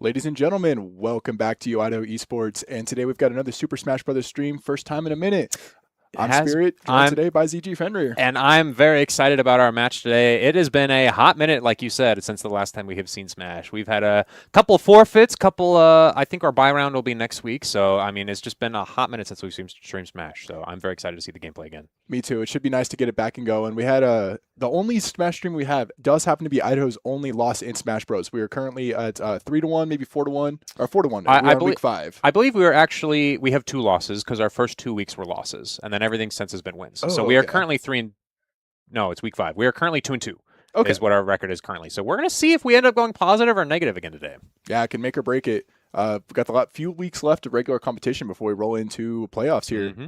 Ladies and gentlemen, welcome back to Idaho Esports, and today we've got another Super Smash Bros. Stream, first time in a minute. I'm Spirit, joined today by ZG Fenrir. And I'm very excited about our match today. It has been a hot minute, like you said, since the last time we have seen Smash. We've had a couple forfeits, I think our bye round will be next week, so, I mean, it's just been a hot minute since we've streamed Smash, so I'm very excited to see the gameplay again. Me too. It should be nice to get it back and going. We had the only Smash stream we have does happen to be Idaho's only loss in Smash Bros. We are currently at 3-1, maybe 4-1, or 4-1. I believe week 5. I believe we have 2 losses because our first 2 weeks were losses, and then everything since has been wins. So we are currently it's week 5. We are currently 2-2. Okay. Is what our record is currently. So we're going to see if we end up going positive or negative again today. Yeah, it can make or break it. We've got few weeks left of regular competition before we roll into playoffs here. Mm-hmm.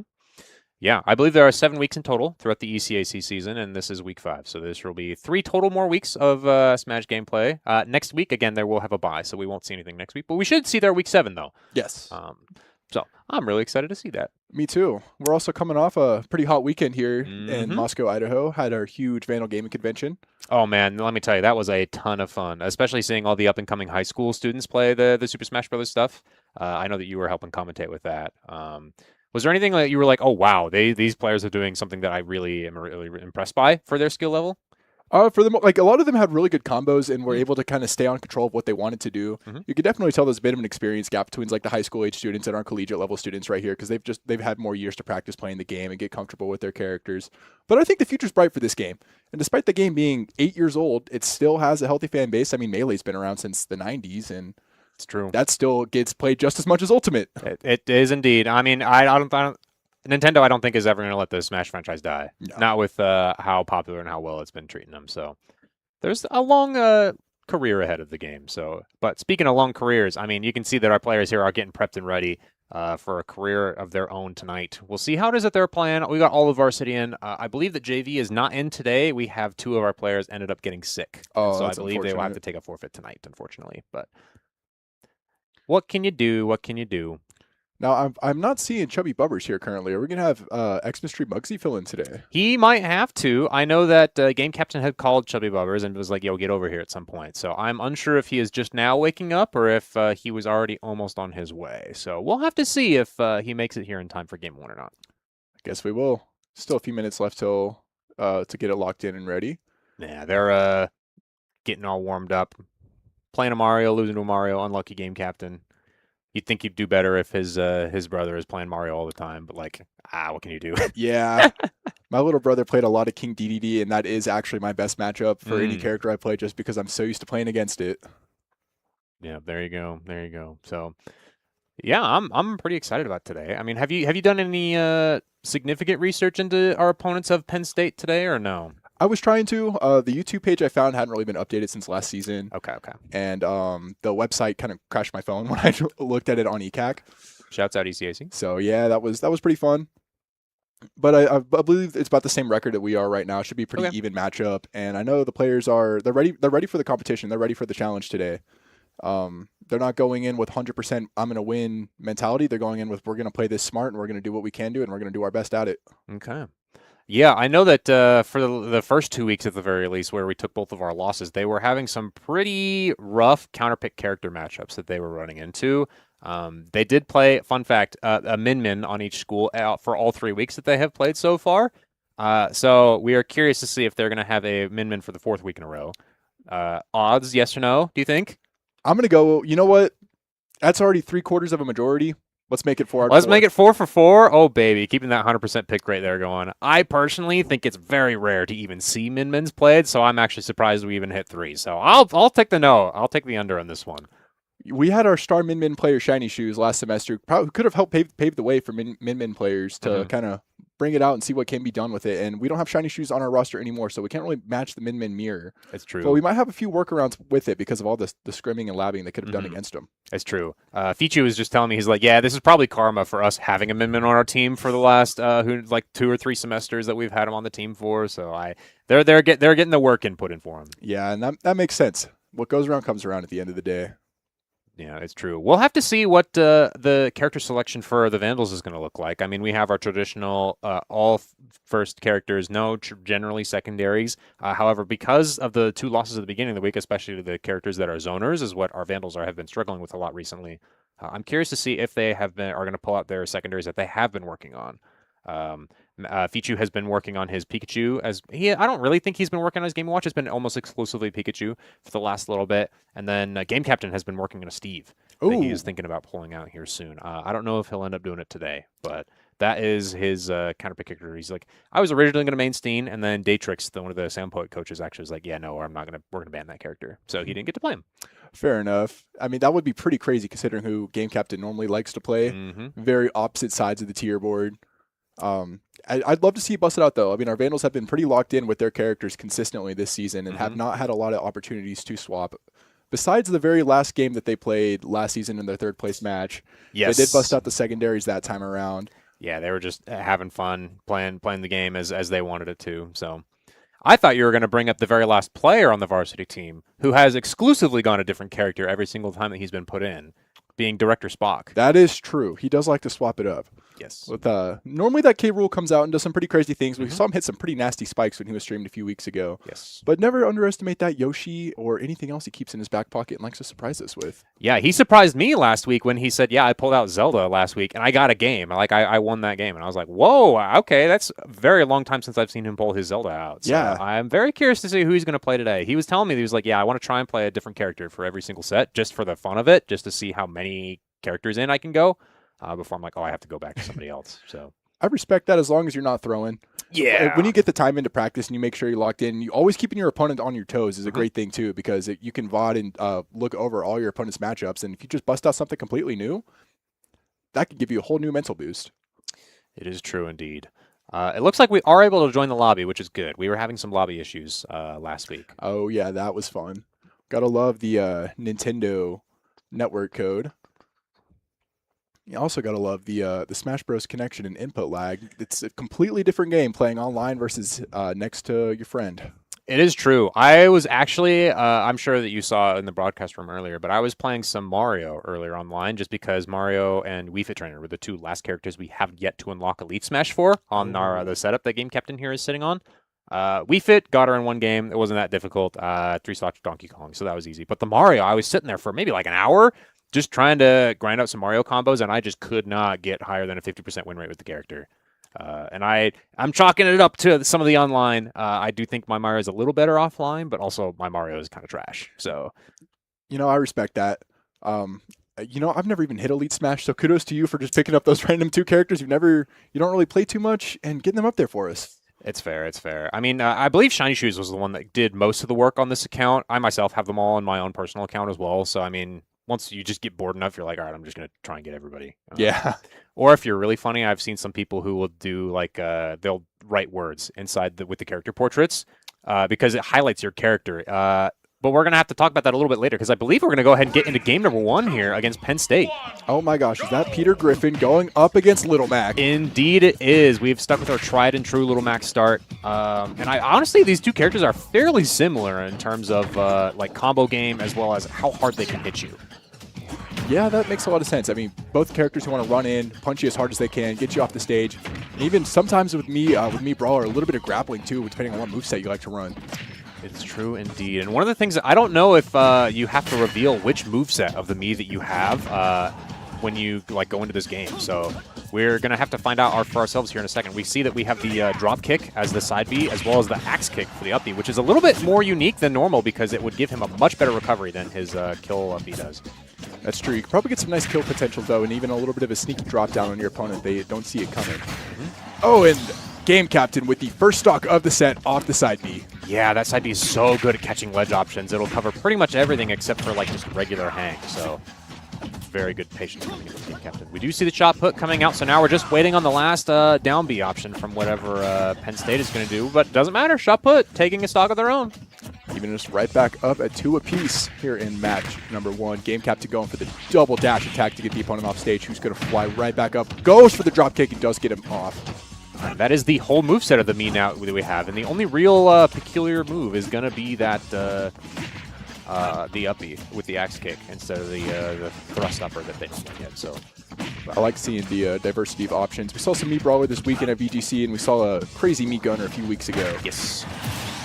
Yeah, I believe there are 7 weeks in total throughout the ECAC season, and this is week 5. So this will be 3 total more weeks of Smash gameplay. Next week, again, there will have a bye, so we won't see anything next week. But we should see there week 7, though. Yes. So I'm really excited to see that. Me too. We're also coming off a pretty hot weekend here in Moscow, Idaho. Had our huge Vandal Gaming Convention. Oh, man, let me tell you, that was a ton of fun, especially seeing all the up-and-coming high school students play the Super Smash Bros. Stuff. I know that you were helping commentate with that. Was there anything that you were like, oh, wow, these players are doing something that I really am really impressed by for their skill level? For them, a lot of them had really good combos and were able to kind of stay on control of what they wanted to do. You could definitely tell there's a bit of an experience gap between the high school age students and our collegiate level students right here because they've had more years to practice playing the game and get comfortable with their characters. But I think the future's bright for this game. And despite the game being 8 years old, it still has a healthy fan base. I mean, Melee's been around since the 90s, and it's true. That still gets played just as much as Ultimate. It is indeed. I mean, I don't Nintendo, I don't think is ever going to let the Smash franchise die. No. Not with how popular and how well it's been treating them. So there's a long career ahead of the game. But speaking of long careers, I mean, you can see that our players here are getting prepped and ready for a career of their own tonight. We'll see how it is that they're playing. We got all of varsity in. I believe that JV is not in today. We have 2 of our players ended up getting sick. Oh, so I believe they will have to take a forfeit tonight, unfortunately. But what can you do? What can you do? Now, I'm not seeing Chubby Bubbers here currently. Are we going to have X-Mystery Muggsy fill in today? He might have to. I know that Game Captain had called Chubby Bubbers and was like, yo, get over here at some point. So I'm unsure if he is just now waking up or if he was already almost on his way. So we'll have to see if he makes it here in time for Game 1 or not. I guess we will. Still a few minutes left till to get it locked in and ready. Yeah, they're getting all warmed up. Playing a Mario, losing to a Mario, unlucky Game Captain. You'd think he'd do better if his brother is playing Mario all the time, but what can you do? Yeah. My little brother played a lot of King DDD, and that is actually my best matchup for any character I play just because I'm so used to playing against it. Yeah, there you go. There you go. So, yeah, I'm pretty excited about today. I mean, have you done any significant research into our opponents of Penn State today or no? I was trying to. The YouTube page I found hadn't really been updated since last season. Okay. And the website kind of crashed my phone when I looked at it on ECAC. Shouts out ECAC. So yeah, that was pretty fun. But I believe it's about the same record that we are right now. It should be a pretty even matchup. And I know the players they're ready for the competition. They're ready for the challenge today. They're not going in with 100% I'm going to win mentality. They're going in with we're going to play this smart and we're going to do what we can do and we're going to do our best at it. Okay. Yeah, I know that for the first 2 weeks at the very least where we took both of our losses, they were having some pretty rough counterpick character matchups that they were running into. They did play, fun fact, a Min Min on each school out for all 3 weeks that they have played so far. So we are curious to see if they're going to have a Min for the 4th week in a row. Odds, yes or no, do you think? I'm going to go, you know what? That's already 3/4 of a majority. Let's make it 4 out of 4. Let's make it 4 for 4. Oh, baby. Keeping that 100% pick rate there going. I personally think it's very rare to even see Min played, so I'm actually surprised we even hit 3. So I'll take the no. I'll take the under on this one. We had our star Min player Shiny Shoes last semester. Probably could have helped pave the way for Min players to kind of bring it out and see what can be done with it. And we don't have Shiny Shoes on our roster anymore, so we can't really match the Min mirror. It's true. But we might have a few workarounds with it because of all the scrimming and labbing they could have done against them. It's true. Fichu was just telling me, he's like, yeah, this is probably karma for us having a Min on our team for the last 2 or 3 semesters that we've had him on the team for. So they're getting the work input in for him. Yeah, and that makes sense. What goes around comes around at the end of the day. Yeah, it's true. We'll have to see what the character selection for the Vandals is going to look like. I mean, we have our traditional all first characters, no generally secondaries. However, because of the 2 losses at the beginning of the week, especially to the characters that are zoners, is what our Vandals have been struggling with a lot recently. I'm curious to see if they are going to pull out their secondaries that they have been working on. Fichu has been working on his Pikachu I don't really think he's been working on his Game & Watch. It's been almost exclusively Pikachu for the last little bit. And then Game Captain has been working on a Steve that he is thinking about pulling out here soon. I don't know if he'll end up doing it today, but that is his counter pick character. He's like, I was originally going to main Steen, and then Daytrix, one of the Sound Poet coaches, actually was like, yeah, no, we're going to ban that character. So he didn't get to play him. Fair enough. I mean, that would be pretty crazy considering who Game Captain normally likes to play. Very opposite sides of the tier board. I'd love to see it busted out, though. I mean, our Vandals have been pretty locked in with their characters consistently this season and have not had a lot of opportunities to swap. Besides the very last game that they played last season in their 3rd place match, they did bust out the secondaries that time around. Yeah, they were just having fun playing the game as they wanted it to. So I thought you were going to bring up the very last player on the varsity team who has exclusively gone a different character every single time that he's been put in, being Director Spock. That is true. He does like to swap it up. Yes. With normally that K. Rool comes out and does some pretty crazy things. We saw him hit some pretty nasty spikes when he was streamed a few weeks ago. Yes. But never underestimate that Yoshi or anything else he keeps in his back pocket and likes to surprise us with. Yeah, he surprised me last week when he said, yeah, I pulled out Zelda last week and I got a game. I won that game. And I was like, whoa, okay, that's a very long time since I've seen him pull his Zelda out. So yeah. I'm very curious to see who he's going to play today. He was telling me, he was like, yeah, I want to try and play a different character for every single set just for the fun of it, just to see how many characters in I can go. Before I'm like, I have to go back to somebody else. So I respect that as long as you're not throwing. Yeah. When you get the time into practice and you make sure you're locked in, you always keeping your opponent on your toes is a great thing too, because you can VOD and look over all your opponent's matchups. And if you just bust out something completely new, that could give you a whole new mental boost. It is true indeed. It looks like we are able to join the lobby, which is good. We were having some lobby issues last week. Oh, yeah, that was fun. Gotta love the Nintendo network code. You also got to love the Smash Bros. Connection and input lag. It's a completely different game playing online versus next to your friend. It is true. I was actually, I'm sure that you saw in the broadcast room earlier, but I was playing some Mario earlier online just because Mario and Wii Fit Trainer were the 2 last characters we have yet to unlock Elite Smash for on the setup that Game Captain here is sitting on. Wii Fit got her in 1 game. It wasn't that difficult. 3 slots Donkey Kong, so that was easy. But the Mario, I was sitting there for maybe like an hour just trying to grind out some Mario combos, and I just could not get higher than a 50% win rate with the character. And I'm chalking it up to some of the online. I do think my Mario is a little better offline, but also my Mario is kind of trash. So, I respect that. I've never even hit Elite Smash, so kudos to you for just picking up those random 2 characters you don't really play too much and getting them up there for us. It's fair. It's fair. I mean, I believe Shiny Shoes was the one that did most of the work on this account. I myself have them all on my own personal account as well. So, I mean, once you just get bored enough, you're like, all right, I'm just going to try and get everybody. Yeah. Or if you're really funny, I've seen some people who will do like, they'll write words inside with the character portraits because it highlights your character. But we're going to have to talk about that a little bit later because I believe we're going to go ahead and get into game number 1 here against Penn State. Oh my gosh, is that Peter Griffin going up against Little Mac? Indeed it is. We've stuck with our tried and true Little Mac start. And honestly, these 2 characters are fairly similar in terms of like combo game as well as how hard they can hit you. Yeah, that makes a lot of sense. I mean, both characters who want to run in, punch you as hard as they can, get you off the stage. And even sometimes with me Brawler, a little bit of grappling too, depending on what moveset you like to run. It's true indeed. And one of the things that I don't know if you have to reveal which moveset of the Mii that you have when you like go into this game. So we're going to have to find out for ourselves here in a second. We see that we have the drop kick as the side B, as well as the axe kick for the up B, which is a little bit more unique than normal because it would give him a much better recovery than his kill up B does. That's true. You can probably get some nice kill potential, though, and even a little bit of a sneaky drop down on your opponent. They don't see it coming. Oh, and Game Captain with the first stock of the set off the side B. Yeah, that side B is so good at catching ledge options. It'll cover pretty much everything except for like just regular hang. So very good patience coming in with Game Captain. We do see the shot put coming out, so now we're just waiting on the last down B option from whatever Penn State is going to do. But doesn't matter. Shot put, taking a stock of their own. Even just right back up at 2 apiece here in match number 1. Game Captain going for the double dash attack to get the opponent off stage, who's going to fly right back up. Goes for the drop kick and does get him off. And that is the whole moveset of the Mii now that we have. And the only real peculiar move is going to be that the uppie with the axe kick instead of the thrust upper that they don't get. So I like seeing the diversity of options. We saw some Mii Brawler this weekend at VGC, and we saw a crazy Mii Gunner a few weeks ago. Yes.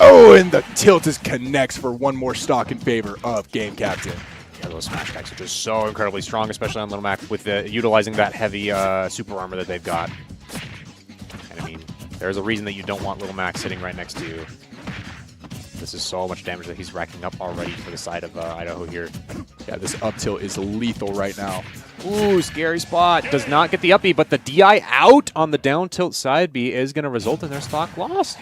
Oh, and the tilt is connects for one more stock in favor of Game Captain. Yeah, those smash attacks are just so incredibly strong, especially on Little Mac with utilizing that heavy super armor that they've got. And I mean, there's a reason that you don't want Little Mac sitting right next to you. This is so much damage that he's racking up already for the side of Idaho here. Yeah, this up tilt is lethal right now. Ooh, scary spot. Does not get the up B, but the DI out on the down tilt side B is going to result in their stock loss.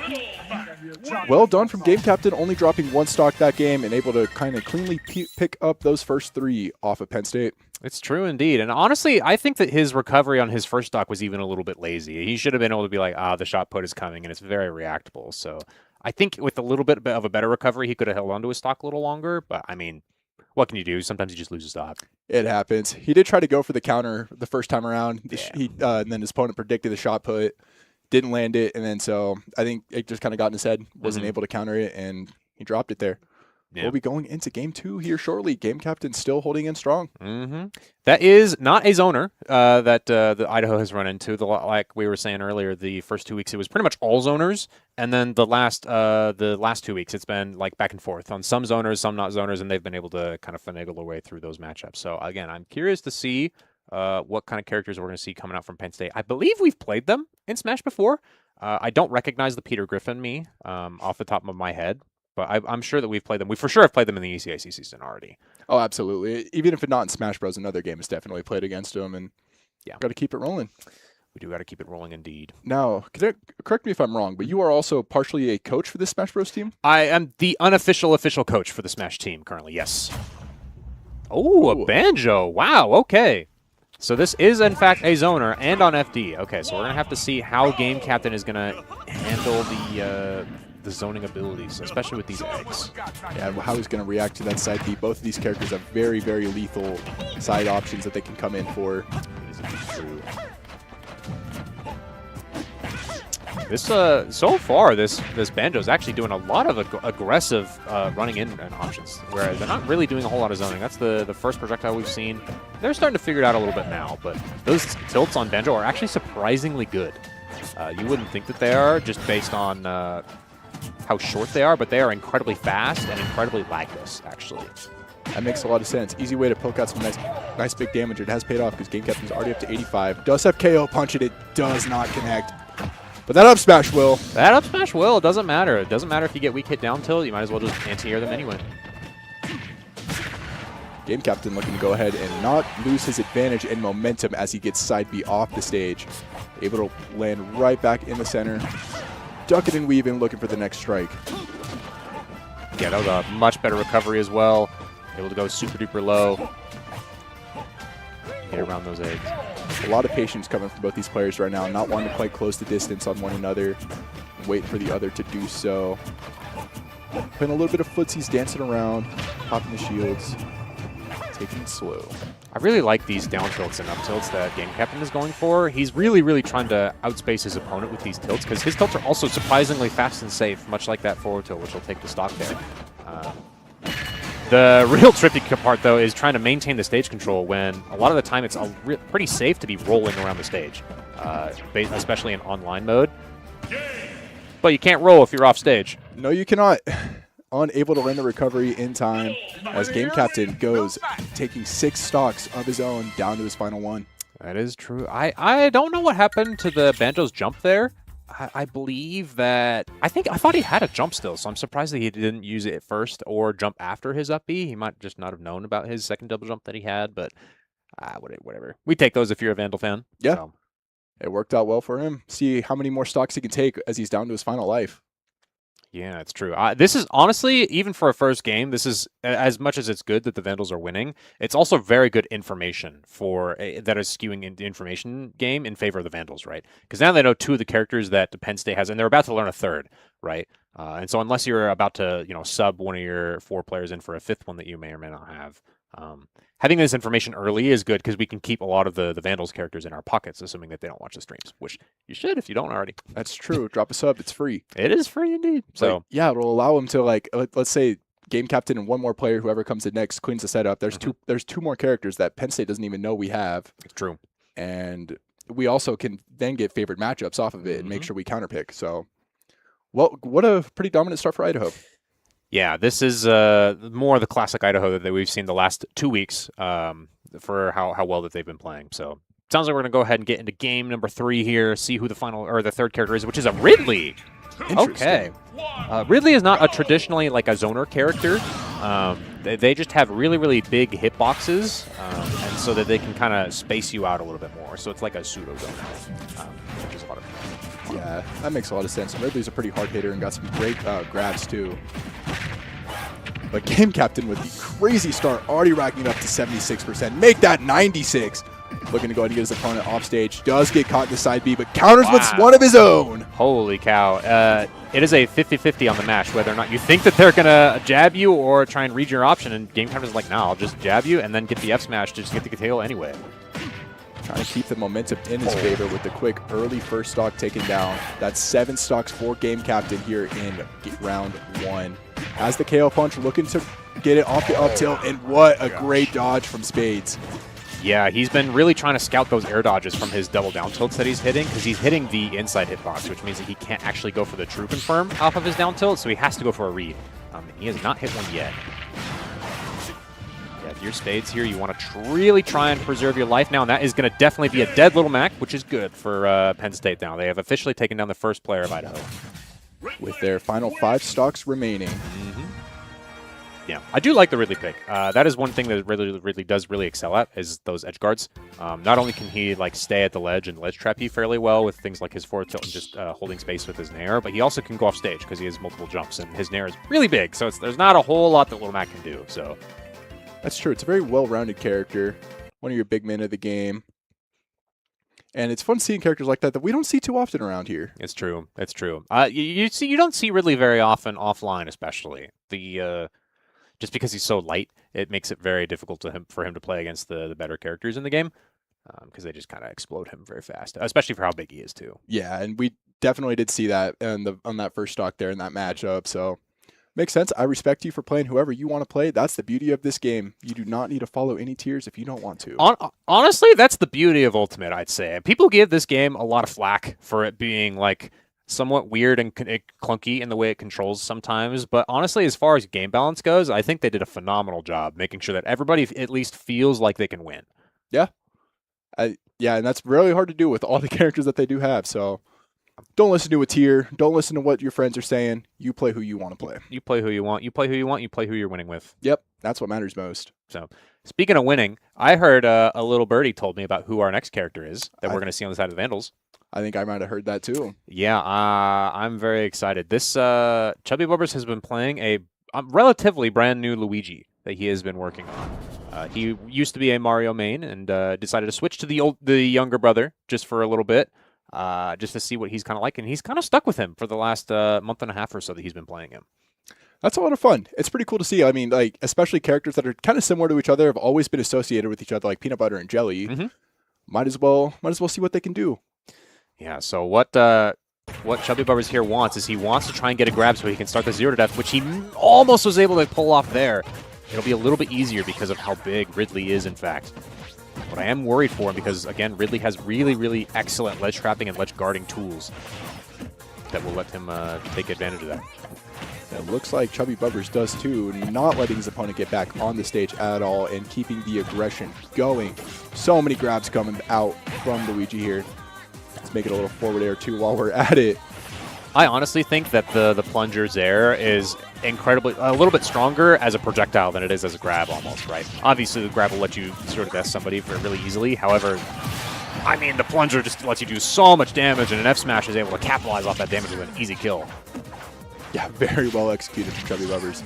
Well done from Game Captain, only dropping 1 stock that game and able to kind of cleanly pick up those first 3 off of Penn State. It's true indeed. And honestly, I think that his recovery on his first stock was even a little bit lazy. He should have been able to be like, the shot put is coming, and it's very reactable. So I think with a little bit of a better recovery, he could have held onto his stock a little longer. But, I mean, what can you do? Sometimes you just lose a stock. It happens. He did try to go for the counter the first time around. Yeah. And then his opponent predicted the shot put, didn't land it, and then so I think it just kind of got in his head, wasn't able to counter it, and he dropped it there. Yeah. We'll be going into game 2 here shortly. Game Captain still holding in strong. That is not a zoner that the Idaho has run into. Like we were saying earlier, the first 2 weeks it was pretty much all zoners, and then the last 2 weeks it's been like back and forth on some zoners, some not zoners, and they've been able to kind of finagle their way through those matchups. So again, I'm curious to see what kind of characters we're going to see coming out from Penn State. I believe we've played them in Smash before. I don't recognize the Peter Griffin Mii off the top of my head. But I'm sure that we've played them. We for sure have played them in the ECAC season already. Oh, absolutely. Even if it's not in Smash Bros, another game has definitely played against them, and got to keep it rolling. We do got to keep it rolling indeed. Now, correct me if I'm wrong, but you are also partially a coach for the Smash Bros team? I am the unofficial official coach for the Smash team currently, yes. Oh, a banjo. Wow, okay. So this is, in fact, a zoner and on FD. Okay, so we're going to have to see how Game Captain is going to handle the zoning abilities, especially with these eggs. Yeah, how he's going to react to that side B. Both of these characters have very, very lethal side options that they can come in for. True. This so far, this banjo is actually doing a lot of aggressive running in options, whereas they're not really doing a whole lot of zoning. That's the first projectile we've seen. They're starting to figure it out a little bit now, but those tilts on banjo are actually surprisingly good. You wouldn't think that they are just based on how short they are, but they are incredibly fast and incredibly lagless, actually. That makes a lot of sense. Easy way to poke out some nice big damage. It has paid off because Game Captain's already up to 85. Does have KO punch it. It does not connect. But that up smash will. That up smash will. It doesn't matter. It doesn't matter if you get weak hit down tilt. You might as well just anti-air them anyway. Game Captain looking to go ahead and not lose his advantage and momentum as he gets side B off the stage. Able to land right back in the center. Duck it and weave in, looking for the next strike. Yeah, that was a much better recovery as well. Able to go super duper low. Get around those eggs. A lot of patience coming from both these players right now, not wanting to quite close the distance on one another. Wait for the other to do so. Playing a little bit of footsies, dancing around, popping the shields, taking it slow. I really like these down tilts and up tilts that Game Captain is going for. He's really, really trying to outspace his opponent with these tilts because his tilts are also surprisingly fast and safe, much like that forward tilt, which will take the stock there. The real tricky part, though, is trying to maintain the stage control when a lot of the time it's pretty safe to be rolling around the stage, especially in online mode. But you can't roll if you're off stage. No, you cannot. Unable to land the recovery in time as Game Captain goes, taking 6 stocks of his own down to his final one. That is true. I don't know what happened to the Banjo's jump there. I believe that I thought he had a jump still, so I'm surprised that he didn't use it first or jump after his up B. He might just not have known about his second double jump that he had, but whatever. We take those if you're a Vandal fan. Yeah. So. It worked out well for him. See how many more stocks he can take as he's down to his final life. Yeah, it's true. This is honestly, even for a first game, this is as much as it's good that the Vandals are winning. It's also very good information that is skewing in the information game in favor of the Vandals, right? Because now they know 2 of the characters that Penn State has, and they're about to learn a third, right? And so unless you're about to, sub one of your 4 players in for a 5th one that you may or may not have, having this information early is good because we can keep a lot of the Vandals characters in our pockets, assuming that they don't watch the streams, which you should if you don't already. That's true. Drop a sub. It's free. It is free indeed. So yeah, it'll allow them to let's say game captain and 1 more player, whoever comes in next, cleans the setup. There's there's 2 more characters that Penn State doesn't even know we have. It's true. And we also can then get favored matchups off of it and make sure we counterpick. So, well, what a pretty dominant start for Idaho. Yeah, this is more the classic Idaho that we've seen the last 2 weeks for how well that they've been playing. So it sounds like we're going to go ahead and get into game number 3 here, see who the third character is, which is a Ridley. Okay. Ridley is not a traditionally like a zoner character. They just have really, really big hitboxes, and so that they can kind of space you out a little bit more. So it's like a pseudo zoner, which is a lot of fun. Yeah, that makes a lot of sense. And Ridley's a pretty hard hitter and got some great grabs too. But game captain with the crazy start, already racking up to 76%. Make that 96. Looking to go ahead and get his opponent off stage. Does get caught in the side B, but counters with one of his own. Holy cow. It is a 50-50 on the match, whether or not you think that they're going to jab you or try and read your option. And game captain's like, no, I'll just jab you and then get the F smash to just get the KO anyway. Trying to keep the momentum in his favor with the quick early first stock taken down. That's 7 stocks for game captain here in round 1. Has the KO punch, looking to get it off the up tilt, and what a great dodge from Spades. Yeah, he's been really trying to scout those air dodges from his double down tilts that he's hitting, because he's hitting the inside hitbox, which means that he can't actually go for the true confirm off of his down tilt, so he has to go for a read. He has not hit one yet. Yeah, if you're Spades here, you want to really try and preserve your life now, and that is going to definitely be a dead little Mac, which is good for Penn State now. They have officially taken down the first player of Idaho. With their final 5 stocks remaining. Yeah, I do like the Ridley pick. That is one thing that Ridley does really excel at, is those edge guards. Not only can he stay at the ledge and ledge trap you fairly well with things like his forward tilt and just holding space with his nair, but he also can go off stage because he has multiple jumps, and his nair is really big, so there's not a whole lot that Little Mac can do. So that's true. It's a very well-rounded character, one of your big men of the game. And it's fun seeing characters like that we don't see too often around here. It's true. It's true. You don't see Ridley very often offline, especially just because he's so light. It makes it very difficult for him to play against the better characters in the game, because they just kind of explode him very fast, especially for how big he is too. Yeah, and we definitely did see that on that first stock there in that matchup. So makes sense. I respect you for playing whoever you want to play. That's the beauty of this game. You do not need to follow any tiers if you don't want to. Honestly, that's the beauty of Ultimate, I'd say. People give this game a lot of flack for it being somewhat weird and clunky in the way it controls sometimes. But honestly, as far as game balance goes, I think they did a phenomenal job making sure that everybody at least feels like they can win. Yeah. Yeah, and that's really hard to do with all the characters that they do have. So don't listen to a tier. Don't listen to what your friends are saying. You play who you want to play. You play who you want. You play who you want. You play who you're winning with. Yep, that's what matters most. So, speaking of winning, I heard a little birdie told me about who our next character is that we're going to see on the side of the Vandals. I think I might have heard that too. Yeah, I'm very excited. This Chubby Bubbers has been playing a relatively brand new Luigi that he has been working on. He used to be a Mario main and decided to switch to the younger brother just for a little bit. Just to see what he's kind of like, and he's kind of stuck with him for the last month and a half or so that he's been playing him. That's a lot of fun. It's pretty cool to see. I mean, especially characters that are kind of similar to each other, have always been associated with each other, like peanut butter and jelly. Might as well see what they can do. Yeah. So what Chubby Bubbers here wants is he wants to try and get a grab so he can start the 0 to death, which he almost was able to pull off there. It'll be a little bit easier because of how big Ridley is, in fact. But I am worried for him because, again, Ridley has really, really excellent ledge trapping and ledge guarding tools that will let him take advantage of that. It looks like Chubby Bubbers does too, not letting his opponent get back on the stage at all and keeping the aggression going. So many grabs coming out from Luigi here. Let's make it a little forward air too while we're at it. I honestly think that the plunger's air is incredibly, a little bit stronger as a projectile than it is as a grab almost, right? Obviously, the grab will let you sort of death somebody really easily. However, I mean, the plunger just lets you do so much damage, and an F smash is able to capitalize off that damage with an easy kill. Yeah, very well executed from Chubby Bubbers.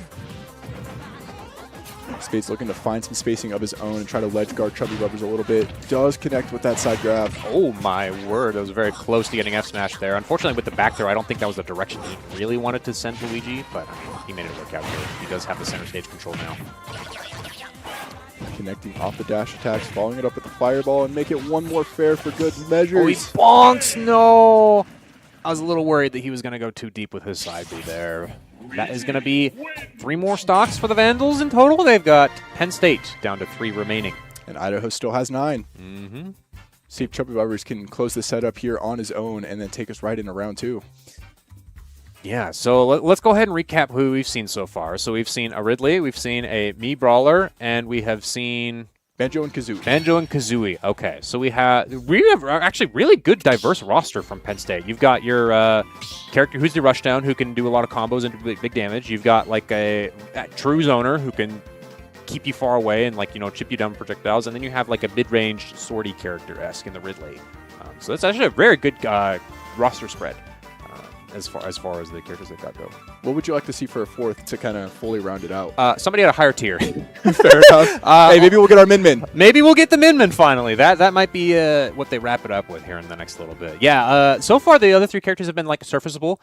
Spades looking to find some spacing of his own and try to ledge guard Chubby Bubbers a little bit. Does connect with that side grab. Oh my word, that was very close to getting F smash there. Unfortunately, with the back throw, I don't think that was the direction he really wanted to send Luigi, but I mean, he made it work out here. He does have the center stage control now. Connecting off the dash attacks, following it up with the fireball, and make it one more fair for good measures. Oh, he bonks! No! I was a little worried that he was going to go too deep with his side B there. That is going to be 3 more stocks for the Vandals in total. They've got Penn State down to 3 remaining. And Idaho still has 9. Mm-hmm. See if Chubby Bubbers can close the setup here on his own and then take us right into round 2. Yeah, so let's go ahead and recap who we've seen so far. So we've seen a Ridley, we've seen a Mii Brawler, and we have seen Banjo and Kazooie. Banjo and Kazooie. Okay, so we have actually really good diverse roster from Penn State. You've got your character who's the rushdown, who can do a lot of combos and do big damage. You've got like a true zoner who can keep you far away and chip you down with projectiles, and then you have like a mid-range sortie character-esque in the Ridley. So that's actually a very good roster spread. As far as the characters they've got go. What would you like to see for a 4th to kind of fully round it out? Somebody at a higher tier. Fair enough. Hey, maybe we'll get our Min. Maybe we'll get the Min finally. That might be what they wrap it up with here in the next little bit. Yeah. So far the other 3 characters have been like surfaceable.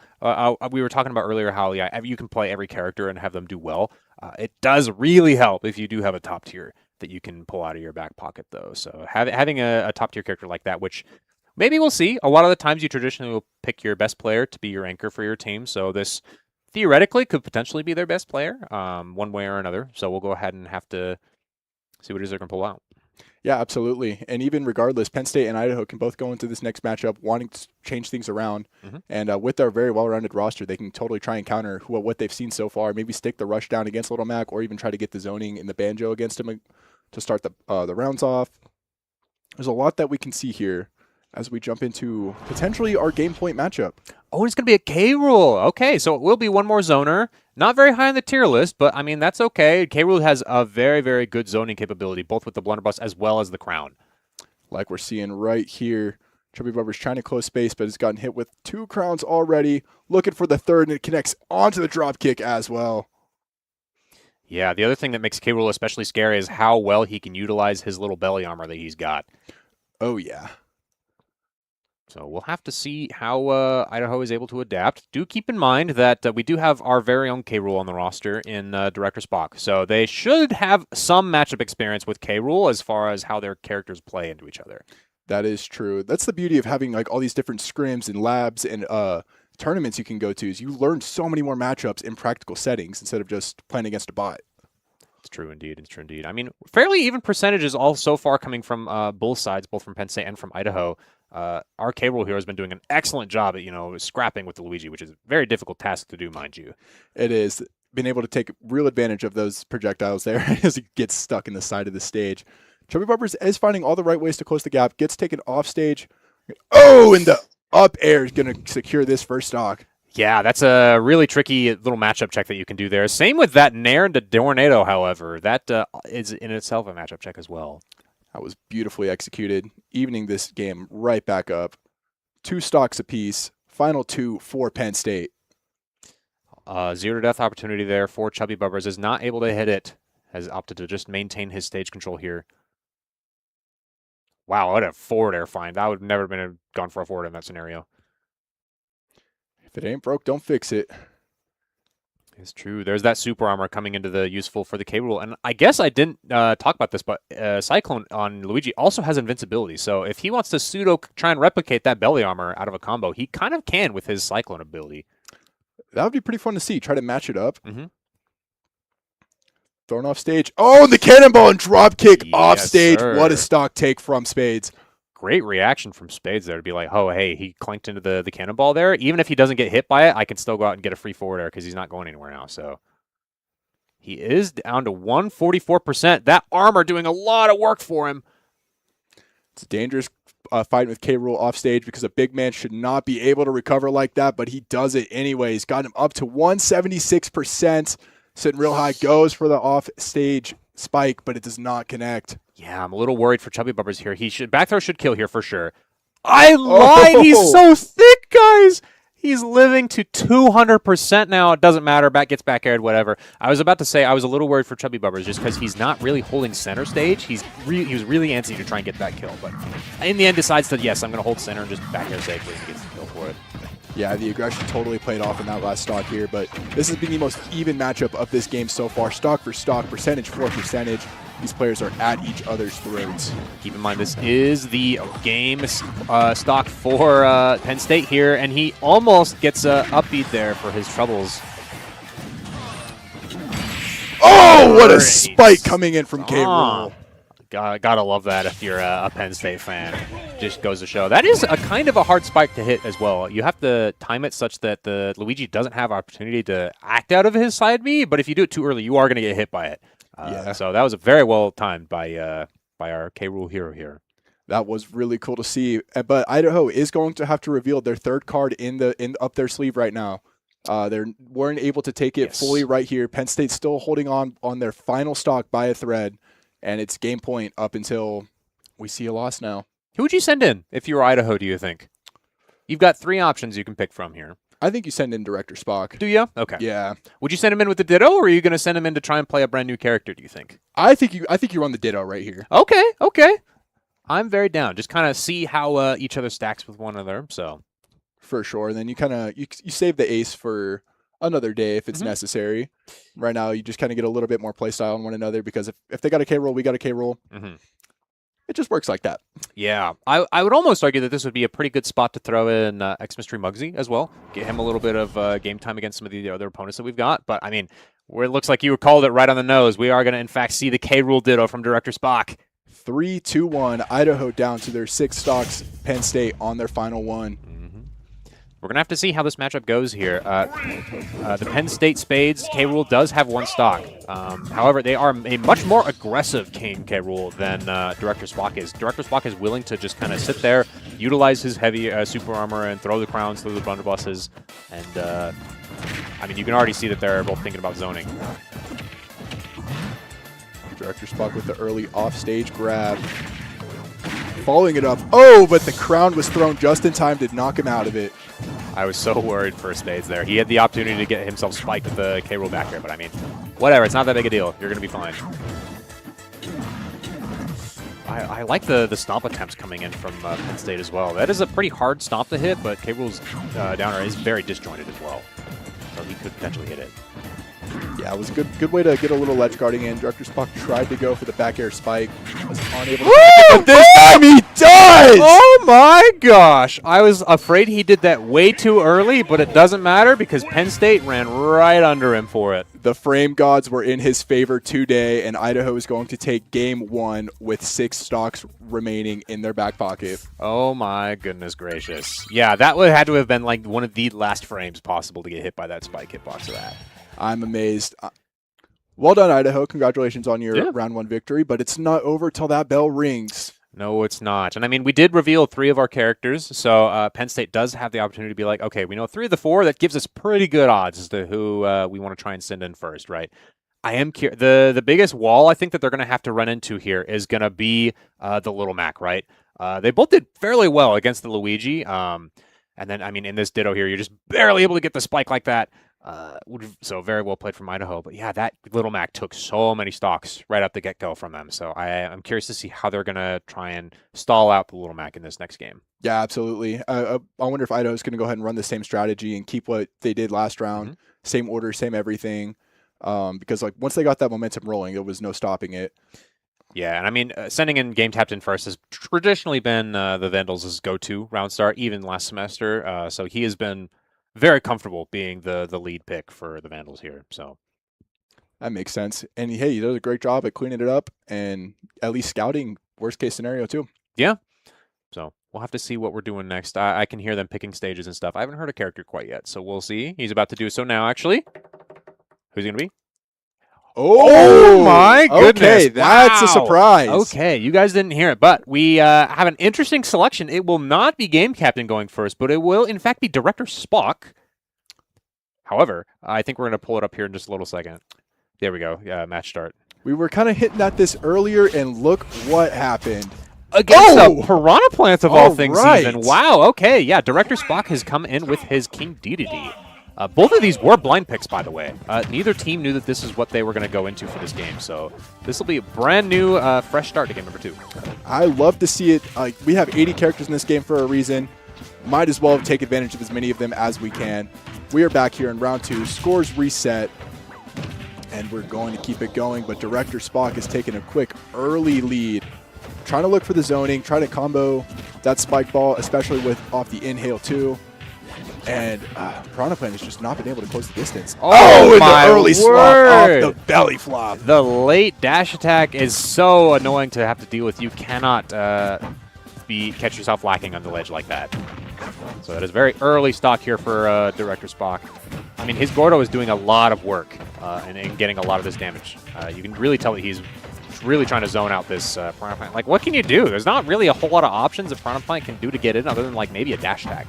We were talking about earlier how you can play every character and have them do well. It does really help if you do have a top tier that you can pull out of your back pocket though. So having a top tier character like that, which maybe we'll see. A lot of the times you traditionally will pick your best player to be your anchor for your team. So this theoretically could potentially be their best player one way or another. So we'll go ahead and have to see what it is they're going to pull out. Yeah, absolutely. And even regardless, Penn State and Idaho can both go into this next matchup wanting to change things around. Mm-hmm. And with their very well-rounded roster, they can totally try and counter what they've seen so far. Maybe stick the rush down against Little Mac or even try to get the zoning in the Banjo against him to start the rounds off. There's a lot that we can see here as we jump into potentially our game point matchup. Oh, it's going to be a K-Rool. Okay, so it will be one more zoner. Not very high on the tier list, but I mean, that's okay. K-Rool has a very, very good zoning capability, both with the blunderbuss as well as the crown. Like we're seeing right here, Chubby Bubbers trying to close space, but has gotten hit with 2 crowns already. Looking for the 3rd, and it connects onto the drop kick as well. Yeah, the other thing that makes K-Rool especially scary is how well he can utilize his little belly armor that he's got. Oh, yeah. So we'll have to see how Idaho is able to adapt. Do keep in mind that we do have our very own K-Rool on the roster in Director Spock. So they should have some matchup experience with K-Rool as far as how their characters play into each other. That is true. That's the beauty of having like all these different scrims and labs and tournaments you can go to is you learn so many more matchups in practical settings instead of just playing against a bot. It's true indeed. It's true indeed. I mean, fairly even percentages all so far coming from both sides, both from Penn State and from Idaho. Our K-Rool here has been doing an excellent job at, scrapping with the Luigi, which is a very difficult task to do, mind you. It is. Been able to take real advantage of those projectiles there as it gets stuck in the side of the stage. Chubby Bubbers is finding all the right ways to close the gap, gets taken off stage. Oh, and the up air is going to secure this first stock. Yeah, that's a really tricky little matchup check that you can do there. Same with that Nair into Tornado, however. That is in itself a matchup check as well. That was beautifully executed, evening this game right back up. 2 stocks apiece, final 2 for Penn State. 0 to death opportunity there for Chubby Bubbers. Is not able to hit it. Has opted to just maintain his stage control here. Wow, what a forward air find. I would have never gone for a forward in that scenario. If it ain't broke, don't fix it. It's true. There's that super armor coming into the useful for the K-Rool. And I guess I didn't talk about this, but Cyclone on Luigi also has invincibility. So if he wants to try and replicate that belly armor out of a combo, he kind of can with his Cyclone ability. That would be pretty fun to see. Try to match it up. Mm-hmm. Thrown off stage. Oh, and the cannonball and drop kick off stage. Sir. What a stock take from Spades. great reaction from Spades there to be like, oh, hey, he clinked into the cannonball there. Even if he doesn't get hit by it, I can still go out and get a free forward air because he's not going anywhere now. So he is down to 144%. That armor doing a lot of work for him. It's a dangerous fight with K. Rool off stage because a big man should not be able to recover like that, but he does it anyways. Got him up to 176%. Sitting real high, goes for the off stage spike, but it does not connect. Yeah, I'm a little worried for Chubby Bubbers here. Back throw should kill here for sure. I lied. Oh. He's so thick, guys. He's living to 200% now. It doesn't matter. Gets back aired, whatever. I was about to say I was a little worried for Chubby Bubbers just because he's not really holding center stage. He was really antsy to try and get that kill, but in the end decides that, yes, I'm going to hold center and just back air safely and gets the kill for it. Yeah, the aggression totally played off in that last stock here, but this has been the most even matchup of this game so far. Stock for stock, percentage for percentage. These players are at each other's throats. Keep in mind, this is the game stock for Penn State here, and he almost gets a upbeat there for his troubles. Oh, what a spike coming in from K. Rool. Gotta love that if you're a Penn State fan. Just goes to show. That is a kind of a hard spike to hit as well. You have to time it such that the Luigi doesn't have opportunity to act out of his side B, but if you do it too early, you are going to get hit by it. So that was very well timed by our K. Rool hero here. That was really cool to see. But Idaho is going to have to reveal their third card up their sleeve right now. They weren't able to take it fully right here. Penn State's still holding on their final stock by a thread, and it's game point up until we see a loss now. Who would you send in if you were Idaho, do you think? You've got 3 options you can pick from here. I think you send in Director Spock. Do you? Okay. Yeah. Would you send him in with the Ditto, or are you going to send him in to try and play a brand new character, do you think? I think you run the Ditto right here. Okay. I'm very down. Just kind of see how each other stacks with one another, so. For sure. And then you save the ace for another day if it's necessary. Right now, you just kind of get a little bit more play style on one another because if they got a K roll, we got a K roll. It just works like that. Yeah. I would almost argue that this would be a pretty good spot to throw in X-Mystery Muggsy as well. Get him a little bit of game time against some of the other opponents that we've got. But, I mean, where it looks like you called it right on the nose, we are going to, in fact, see the K Rool Ditto from Director Spock. 3-2-1. Idaho down to their 6 stocks. Penn State on their final one. We're going to have to see how this matchup goes here. The Penn State Spades, K. Rool does have 1 stock. However, they are a much more aggressive K. Rool than Director Spock is. Director Spock is willing to just kind of sit there, utilize his heavy super armor, and throw the crowns through the blunderbusses. And, I mean, you can already see that they're both thinking about zoning. Director Spock with the early off-stage grab. Following it up. Oh, but the crown was thrown just in time to knock him out of it. I was so worried for Spades there. He had the opportunity to get himself spiked with the K Rool back there, but I mean, whatever. It's not that big a deal. You're going to be fine. I like the stomp attempts coming in from Penn State as well. That is a pretty hard stomp to hit, but K Rool's downer is very disjointed as well. So he could potentially hit it. Yeah, it was a good way to get a little ledge guarding in. Director Spock tried to go for the back air spike. Was unable to it, but this time he does! Oh my gosh! I was afraid he did that way too early, but it doesn't matter because Penn State ran right under him for it. The frame gods were in his favor today, and Idaho is going to take game 1 with 6 stocks remaining in their back pocket. Oh my goodness gracious. Yeah, that would have had to have been like one of the last frames possible to get hit by that spike hitbox of that. I'm amazed. Well done, Idaho. Congratulations on your round 1 victory, but it's not over till that bell rings. No, it's not. And I mean, we did reveal 3 of our characters, so Penn State does have the opportunity to be like, okay, we know 3 of the 4. That gives us pretty good odds as to who we want to try and send in first, right? I am curious. The biggest wall I think that they're going to have to run into here is going to be the Little Mac, right? They both did fairly well against the Luigi. And then, I mean, in this Ditto here, you're just barely able to get the spike like that. So very well played from Idaho. But yeah, that Little Mac took so many stocks right up the get-go from them. So I'm curious to see how they're going to try and stall out the Little Mac in this next game. Yeah, absolutely. I wonder if Idaho's going to go ahead and run the same strategy and keep what they did last round. Same order, same everything. Because like once they got that momentum rolling, there was no stopping it. Yeah, and I mean, sending in Game Tapped in first has traditionally been the Vandals' go-to round start, even last semester. So he has been very comfortable being the lead pick for the Vandals here. So that makes sense. And hey, he does a great job at cleaning it up and at least scouting worst case scenario too. Yeah. So we'll have to see what we're doing next. I can hear them picking stages and stuff. I haven't heard a character quite yet, so we'll see. He's about to do so now, actually. Who's he going to be? Oh my goodness. Okay, that's wow. a surprise. Okay, you guys didn't hear it, but we have an interesting selection. It will not be Game Captain going first, but it will, in fact, be Director Spock. However, I think we're going to pull it up here in just a little second. There we go. Match start. We were kind of hitting at this earlier, and look what happened. Against the Piranha Plants of all things right. even. Wow, okay, yeah, Director Spock has come in with his King Dedede. Both of these were blind picks, by the way. Neither team knew that this is what they were going to go into for this game, so this will be a brand new, fresh start to game number 2. I love to see it. We have 80 characters in this game for a reason. Might as well take advantage of as many of them as we can. We are back here in round 2. Scores reset, and we're going to keep it going, but Director Spock has taken a quick early lead. Trying to look for the zoning, try to combo that spike ball, especially with off the inhale too. And Piranha Plant has just not been able to close the distance. Oh and my the early swap off word. the belly flop. The late dash attack is so annoying to have to deal with. You cannot catch yourself lacking on the ledge like that. So that is very early stock here for Director Spock. I mean, his Gordo is doing a lot of work and getting a lot of this damage. You can really tell that he's really trying to zone out this Piranha Plant. Like, what can you do? There's not really a whole lot of options that Piranha Plant can do to get in other than, like, maybe a dash attack.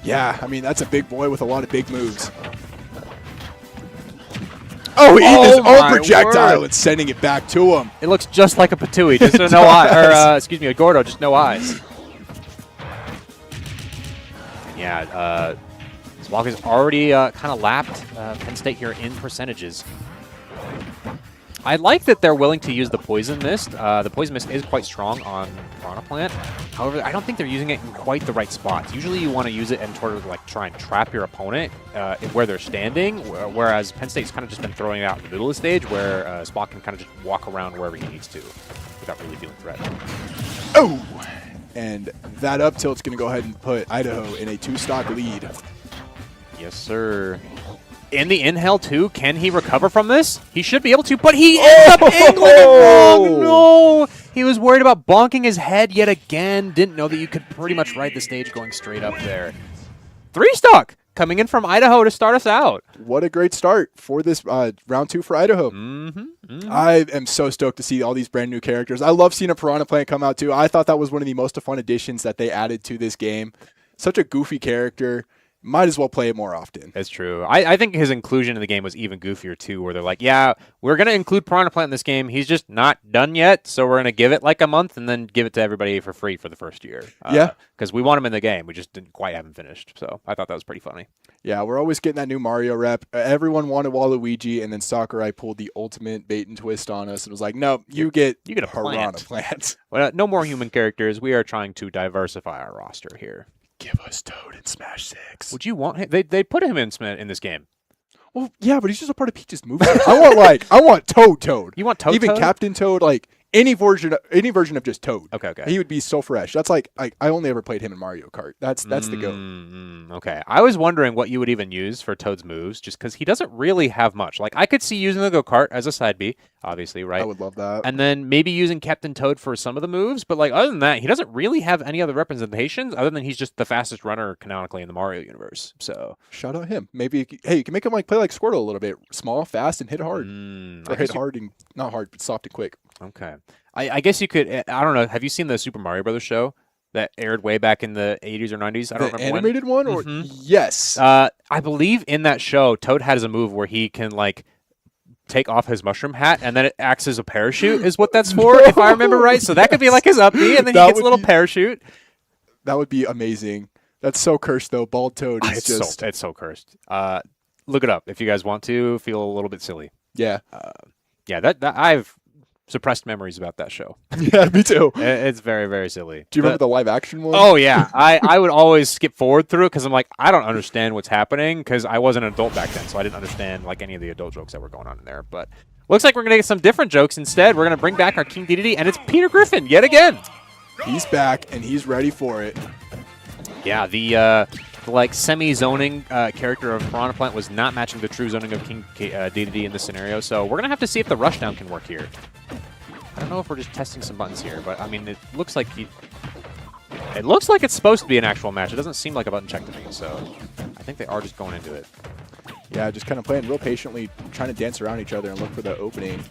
Yeah, I mean, that's a big boy with a lot of big moves. Oh, he hit his own projectile and sending it back to him. It looks just like a Patui, just no eyes. Or, excuse me, a Gordo, just no eyes. Yeah, Spock has already kind of lapped Penn State here in percentages. I like that they're willing to use the Poison Mist. The Poison Mist is quite strong on Piranha Plant. However, I don't think they're using it in quite the right spots. Usually you want to use it and sort of like try and trap your opponent where they're standing, whereas Penn State's kind of just been throwing it out in the middle of the stage where Spock can kind of just walk around wherever he needs to without really feeling threatened. Oh! And that up tilt's going to go ahead and put Idaho in a 2-stock lead. Yes, sir. In the inhale, too, can he recover from this? He should be able to, but he ends up angling it wrong. No! He was worried about bonking his head yet again. Didn't know that you could pretty much ride the stage going straight up there. 3-stock coming in from Idaho to start us out. What a great start for this round 2 for Idaho. I am so stoked to see all these brand new characters. I love seeing a Piranha Plant come out, too. I thought that was one of the most fun additions that they added to this game. Such a goofy character. Might as well play it more often. That's true. I think his inclusion in the game was even goofier, too, where they're like, yeah, we're going to include Piranha Plant in this game. He's just not done yet, so we're going to give it like a month and then give it to everybody for free for the first year. Yeah. Because we want him in the game. We just didn't quite have him finished. So I thought that was pretty funny. Yeah, we're always getting that new Mario rep. Everyone wanted Waluigi, and then Sakurai pulled the ultimate bait and twist on us and was like, no, you get a Piranha Plant. Well, no more human characters. We are trying to diversify our roster here. Give us Toad in Smash 6. Would you want him? They put him in this game. Well, yeah, but he's just a part of Peach's movie. I want Toad. You want Toad? Even Captain Toad, like any version of just Toad. Okay. He would be so fresh. That's like I only ever played him in Mario Kart. That's the GOAT. Okay. I was wondering what you would even use for Toad's moves, just because he doesn't really have much. Like I could see using the go-kart as a side B, obviously, right? I would love that. And then maybe using Captain Toad for some of the moves, but like other than that, he doesn't really have any other representations other than he's just the fastest runner canonically in the Mario universe. So shout out him. Maybe you can make him like play like Squirtle a little bit, small, fast, and hit hard, or hit hard and not hard, but soft and quick. Okay. I guess you could. I don't know. Have you seen the Super Mario Brothers show that aired way back in the 80s or 90s? I don't remember. The animated one, or yes. I believe in that show, Toad has a move where he can like take off his mushroom hat and then it acts as a parachute. Is what that's for, if I remember right. So that could be like his up B, and then he gets a little parachute. That would be amazing. That's so cursed though. Bald Toad is it's so cursed. Look it up if you guys want to feel a little bit silly. Yeah. That I've suppressed memories about that show. Yeah, me too. It's very, very silly. Do you remember the live action one? Oh, yeah. I would always skip forward through it because I'm like, I don't understand what's happening because I wasn't an adult back then, so I didn't understand like any of the adult jokes that were going on in there. But looks like we're going to get some different jokes instead. We're going to bring back our King Dedede, and it's Peter Griffin yet again. He's back, and he's ready for it. Yeah, the like semi-zoning character of Piranha Plant was not matching the true zoning of King Dedede in this scenario, so we're going to have to see if the rushdown can work here. I don't know if we're just testing some buttons here, but I mean, it looks like he... It looks like it's supposed to be an actual match. It doesn't seem like a button check to me, so I think they are just going into it. Yeah, just kind of playing real patiently, trying to dance around each other and look for the opening.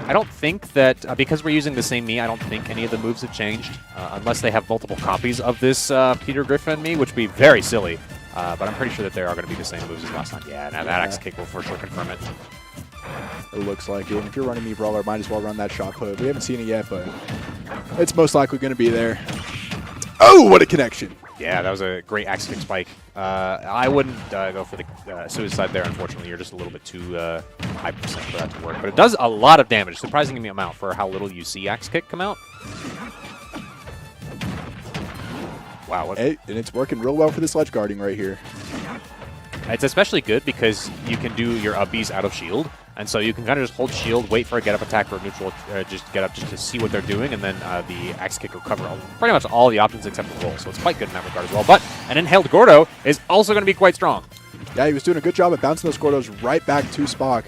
I don't think that, because we're using the same me, I don't think any of the moves have changed, unless they have multiple copies of this Peter Griffin me, which would be very silly. But I'm pretty sure that they are going to be the same moves as last time. Yeah, now that Axe Kick will for sure confirm it. It looks like it. And if you're running me Brawler, might as well run that shot put. We haven't seen it yet, but it's most likely going to be there. Oh, what a connection. Yeah, that was a great Axe Kick spike. I wouldn't go for the suicide there, unfortunately. You're just a little bit too high percent for that to work. But it does a lot of damage, surprising me amount for how little you see Axe Kick come out. Wow. Hey, and it's working real well for this ledge guarding right here. It's especially good because you can do your upbees out of shield. And so you can kind of just hold shield, wait for a get-up attack or a neutral, just get up just to see what they're doing, and then the Axe Kick will cover pretty much all the options except the roll. So it's quite good in that regard as well. But an inhaled Gordo is also going to be quite strong. Yeah, he was doing a good job at bouncing those Gordos right back to Spock,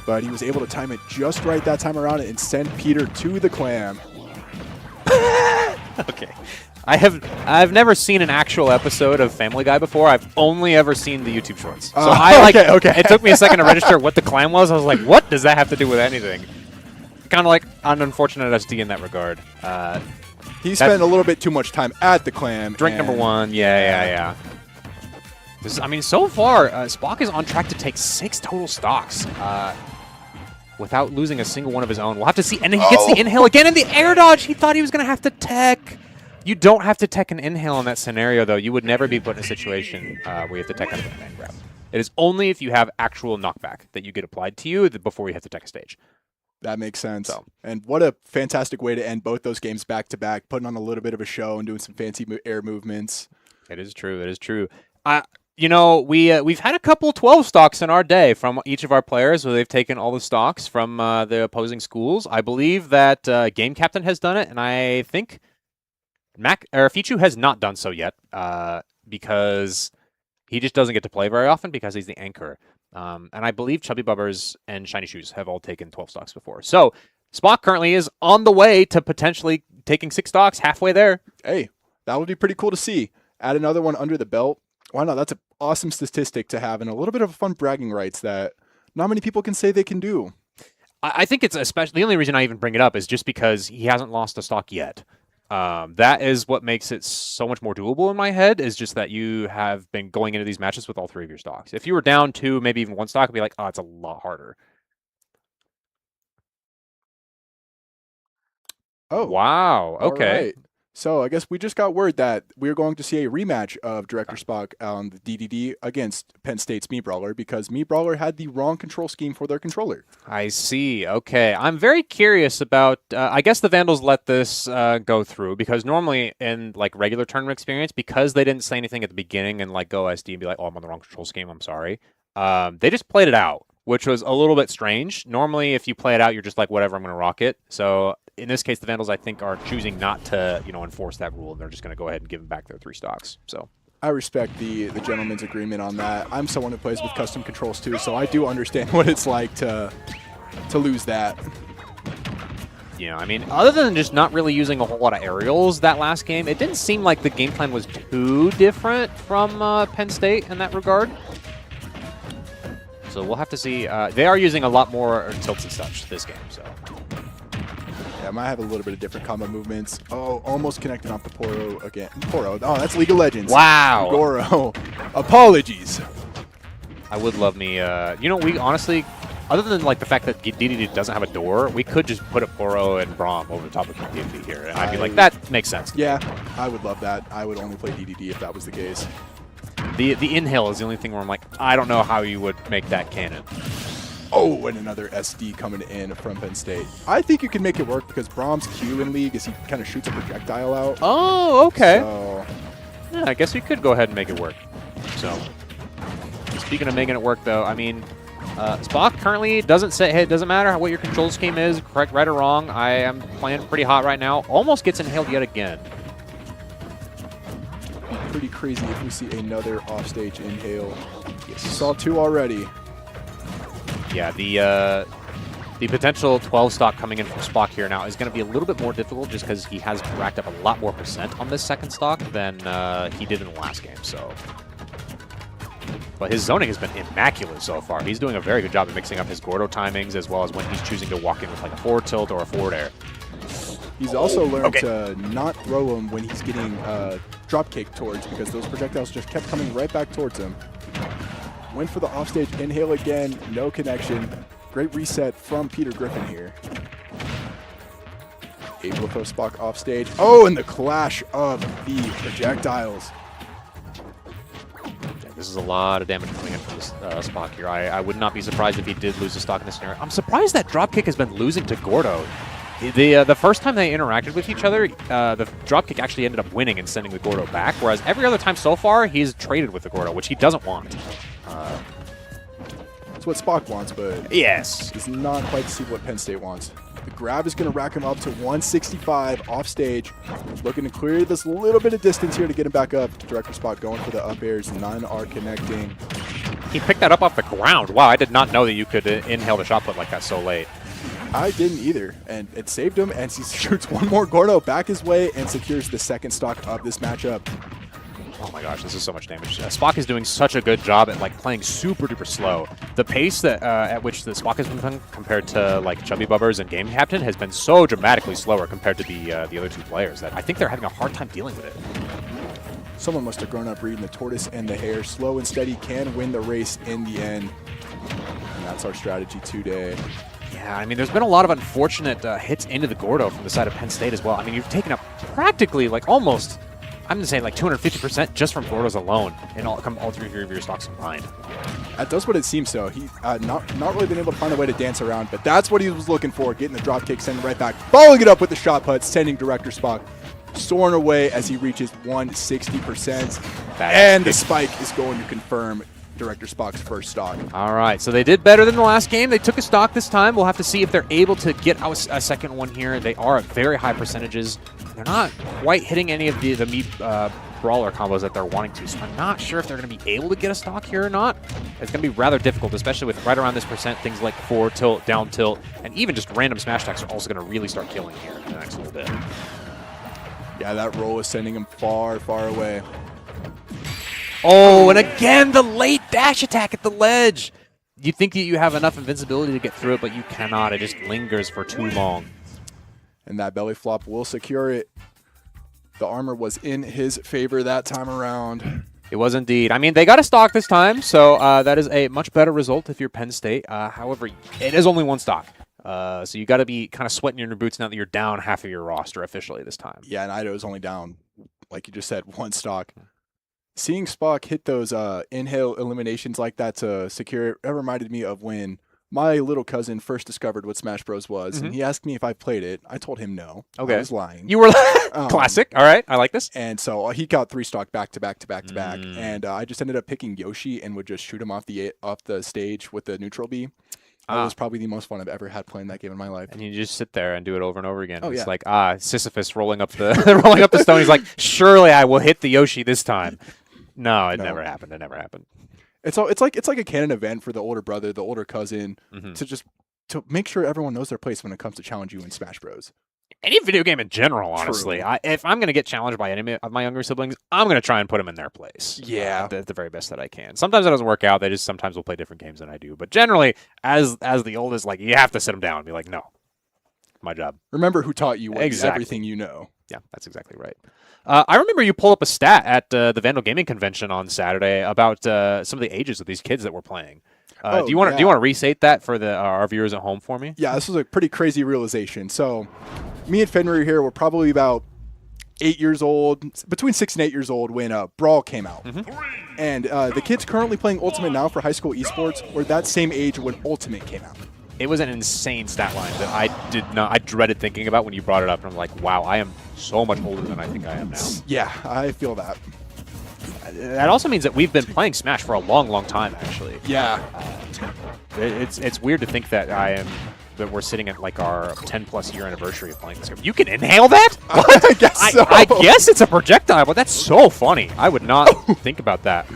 but he was able to time it just right that time around and send Peter to the clam. Okay. I've never seen an actual episode of Family Guy before. I've only ever seen the YouTube shorts. So okay. It took me a second to register what the clam was. I was like, what does that have to do with anything? Kind of like an unfortunate SD in that regard. He spent a little bit too much time at the clam. Drink number one. Yeah. I mean, so far, Spock is on track to take 6 total stocks without losing a single one of his own. We'll have to see. And he gets the inhale again in the air dodge. He thought he was going to have to tech. You don't have to tech an inhale in that scenario, though. You would never be put in a situation where you have to tech out of a command grab. It is only if you have actual knockback that you get applied to you before you have to tech a stage. That makes sense. And what a fantastic way to end both those games back-to-back, putting on a little bit of a show and doing some fancy air movements. It is true. It is true. You know, we've had a couple 12 stocks in our day from each of our players where they've taken all the stocks from the opposing schools. I believe that Game Captain has done it, and I think Fichu has not done so yet because he just doesn't get to play very often because he's the anchor. And I believe Chubby Bubbers and Shiny Shoes have all taken 12 stocks before. So Spock currently is on the way to potentially taking 6 stocks, halfway there. Hey, that would be pretty cool to see. Add another one under the belt. Why not? That's an awesome statistic to have and a little bit of fun bragging rights that not many people can say they can do. I think it's especially the only reason I even bring it up is just because he hasn't lost a stock yet. That is what makes it so much more doable in my head, is just that you have been going into these matches with all 3 of your stocks. If you were down 2, maybe even 1 stock, it'd be like, oh, it's a lot harder. Oh. Wow. Okay. Right. So I guess we just got word that we're going to see a rematch of Director Spock on the DDD against Penn State's Mii Brawler because Mii Brawler had the wrong control scheme for their controller. I see. Okay. I'm very curious about, I guess the Vandals let this go through because normally in like regular tournament experience, because they didn't say anything at the beginning and like go SD and be like, oh, I'm on the wrong control scheme, I'm sorry. They just played it out, which was a little bit strange. Normally, if you play it out, you're just like, whatever, I'm going to rock it. So in this case, the Vandals, I think, are choosing not to, enforce that rule. They're just going to go ahead and give them back their 3 stocks. So I respect the gentleman's agreement on that. I'm someone who plays with custom controls too, so I do understand what it's like to lose that. I mean, other than just not really using a whole lot of aerials that last game, it didn't seem like the game plan was too different from Penn State in that regard. So we'll have to see. They are using a lot more tilts and such this game, so. Yeah, I might have a little bit of different combo movements. Oh, almost connecting off the Poro again. Poro. Oh, that's League of Legends. Wow. Goro. Apologies. I would love me. We honestly, other than like the fact that DDD doesn't have a door, we could just put a Poro and Braum over the top of DDD here, and I'd be like, that makes sense. Yeah, I would love that. I would only play DDD if that was the case. The inhale is the only thing where I'm like, I don't know how you would make that canon. Oh, and another SD coming in from Penn State. I think you can make it work because Braum's Q in League is he kind of shoots a projectile out. Oh, okay. So, yeah, I guess we could go ahead and make it work. So, speaking of making it work, though, I mean, Spock currently doesn't say, hey, it doesn't matter what your control scheme is, correct, right, or wrong. I am playing pretty hot right now. Almost gets inhaled yet again. Pretty crazy if we see another offstage inhale. Yes. Saw 2 already. Yeah, The potential 12 stock coming in from Spock here now is going to be a little bit more difficult just because he has racked up a lot more percent on this second stock than he did in the last game. So, but his zoning has been immaculate so far. He's doing a very good job of mixing up his Gordo timings as well as when he's choosing to walk in with like a forward tilt or a forward air. He's also learned to not throw him when he's getting drop kick towards, because those projectiles just kept coming right back towards him. Went for the offstage inhale again, no connection. Great reset from Peter Griffin here. Able to throw Spock offstage. Oh, and the clash of the projectiles. This is a lot of damage coming in from this Spock here. I would not be surprised if he did lose a stock in this scenario. I'm surprised that dropkick has been losing to Gordo. The first time they interacted with each other, the dropkick actually ended up winning and sending the Gordo back, whereas every other time so far, he's traded with the Gordo, which he doesn't want. That's what Spock wants, but yes, he's not quite see what Penn State wants. The grab is going to rack him up to 165 off stage. Looking to clear this little bit of distance here to get him back up. Director Spock going for the up airs. None are connecting. He picked that up off the ground. Wow, I did not know that you could inhale the shot put like that so late. I didn't either, and it saved him, and he shoots one more Gordo back his way and secures the second stock of this matchup. Oh my gosh, this is so much damage. Spock is doing such a good job at like playing super duper slow. The pace that at which the Spock has been playing compared to like Chubby Bubbers and Game Captain has been so dramatically slower compared to the other two players that I think they're having a hard time dealing with it. Someone must have grown up reading the tortoise and the hare. Slow and steady can win the race in the end. And that's our strategy today. Yeah, I mean, there's been a lot of unfortunate hits into the Gordo from the side of Penn State as well. I mean, you've taken up practically like almost, I'm going to say like 250% just from Gordos alone in all three of your stocks combined. That does what it seems so. He not really been able to find a way to dance around, but that's what he was looking for, getting the drop kick, sending right back, following it up with the shot put, sending Director Spock soaring away as he reaches 160%. And the spike is going to confirm Director Spock's first stock. All right, so they did better than the last game. They took a stock this time. We'll have to see if they're able to get a second one here. They are at very high percentages. They're not quite hitting any of the meat brawler combos that they're wanting to, so I'm not sure if they're going to be able to get a stock here or not. It's going to be rather difficult, especially with right around this percent. Things like forward tilt, down tilt, and even just random smash attacks are also going to really start killing here in the next little bit. Yeah, that roll is sending him far, far away. Oh, and again, the late dash attack at the ledge. You think that you have enough invincibility to get through it, but you cannot. It just lingers for too long. And that belly flop will secure it. The armor was in his favor that time around. It was indeed. I mean, they got a stock this time, so that is a much better result if you're Penn State. However, it is only one stock. So you got to be kind of sweating in your boots now that you're down half of your roster officially this time. Yeah, and Idaho's only down, like you just said, one stock. Seeing Spock hit those inhale eliminations like that to secure it, reminded me of when my little cousin first discovered what Smash Bros. Was, and he asked me if I played it. I told him no. Okay. I was lying. You were classic. All right, I like this. And so he got 3 stock back to back to back to back, and I just ended up picking Yoshi and would just shoot him off the stage with the neutral B. That was probably the most fun I've ever had playing that game in my life. And you just sit there and do it over and over again. Oh, it's like, Sisyphus rolling up the rolling up the stone. He's like, surely I will hit the Yoshi this time. No, it never happened. It never happened. It's like a canon event for the older brother, the older cousin, to make sure everyone knows their place when it comes to challenge you in Smash Bros. Any video game in general, honestly. If I'm going to get challenged by any of my younger siblings, I'm going to try and put them in their place. Yeah. At the very best that I can. Sometimes it doesn't work out. They just sometimes will play different games than I do. But generally, as the oldest, like, you have to sit them down and be like, no, my job. Remember who taught you Exactly. everything you know. Yeah, that's exactly right. I remember you pulled up a stat at the Vandal Gaming Convention on Saturday about some of the ages of these kids that were playing. Do you want to restate that for our viewers at home for me? Yeah, this was a pretty crazy realization. So, me and Fenrir here were probably about 8 years old, between 6 and 8 years old when Brawl came out. And the kids currently playing Ultimate now for high school esports were that same age when Ultimate came out. It was an insane stat line that I dreaded thinking about when you brought it up. And I'm like, wow, I am so much older than I think I am now. Yeah, I feel that. That also means that we've been playing Smash for a long, long time, actually. Yeah. It's weird to think that that we're sitting at like our 10+ year anniversary of playing this game. You can inhale that? What? I guess so. I guess it's a projectile, but that's so funny. I would not think about that.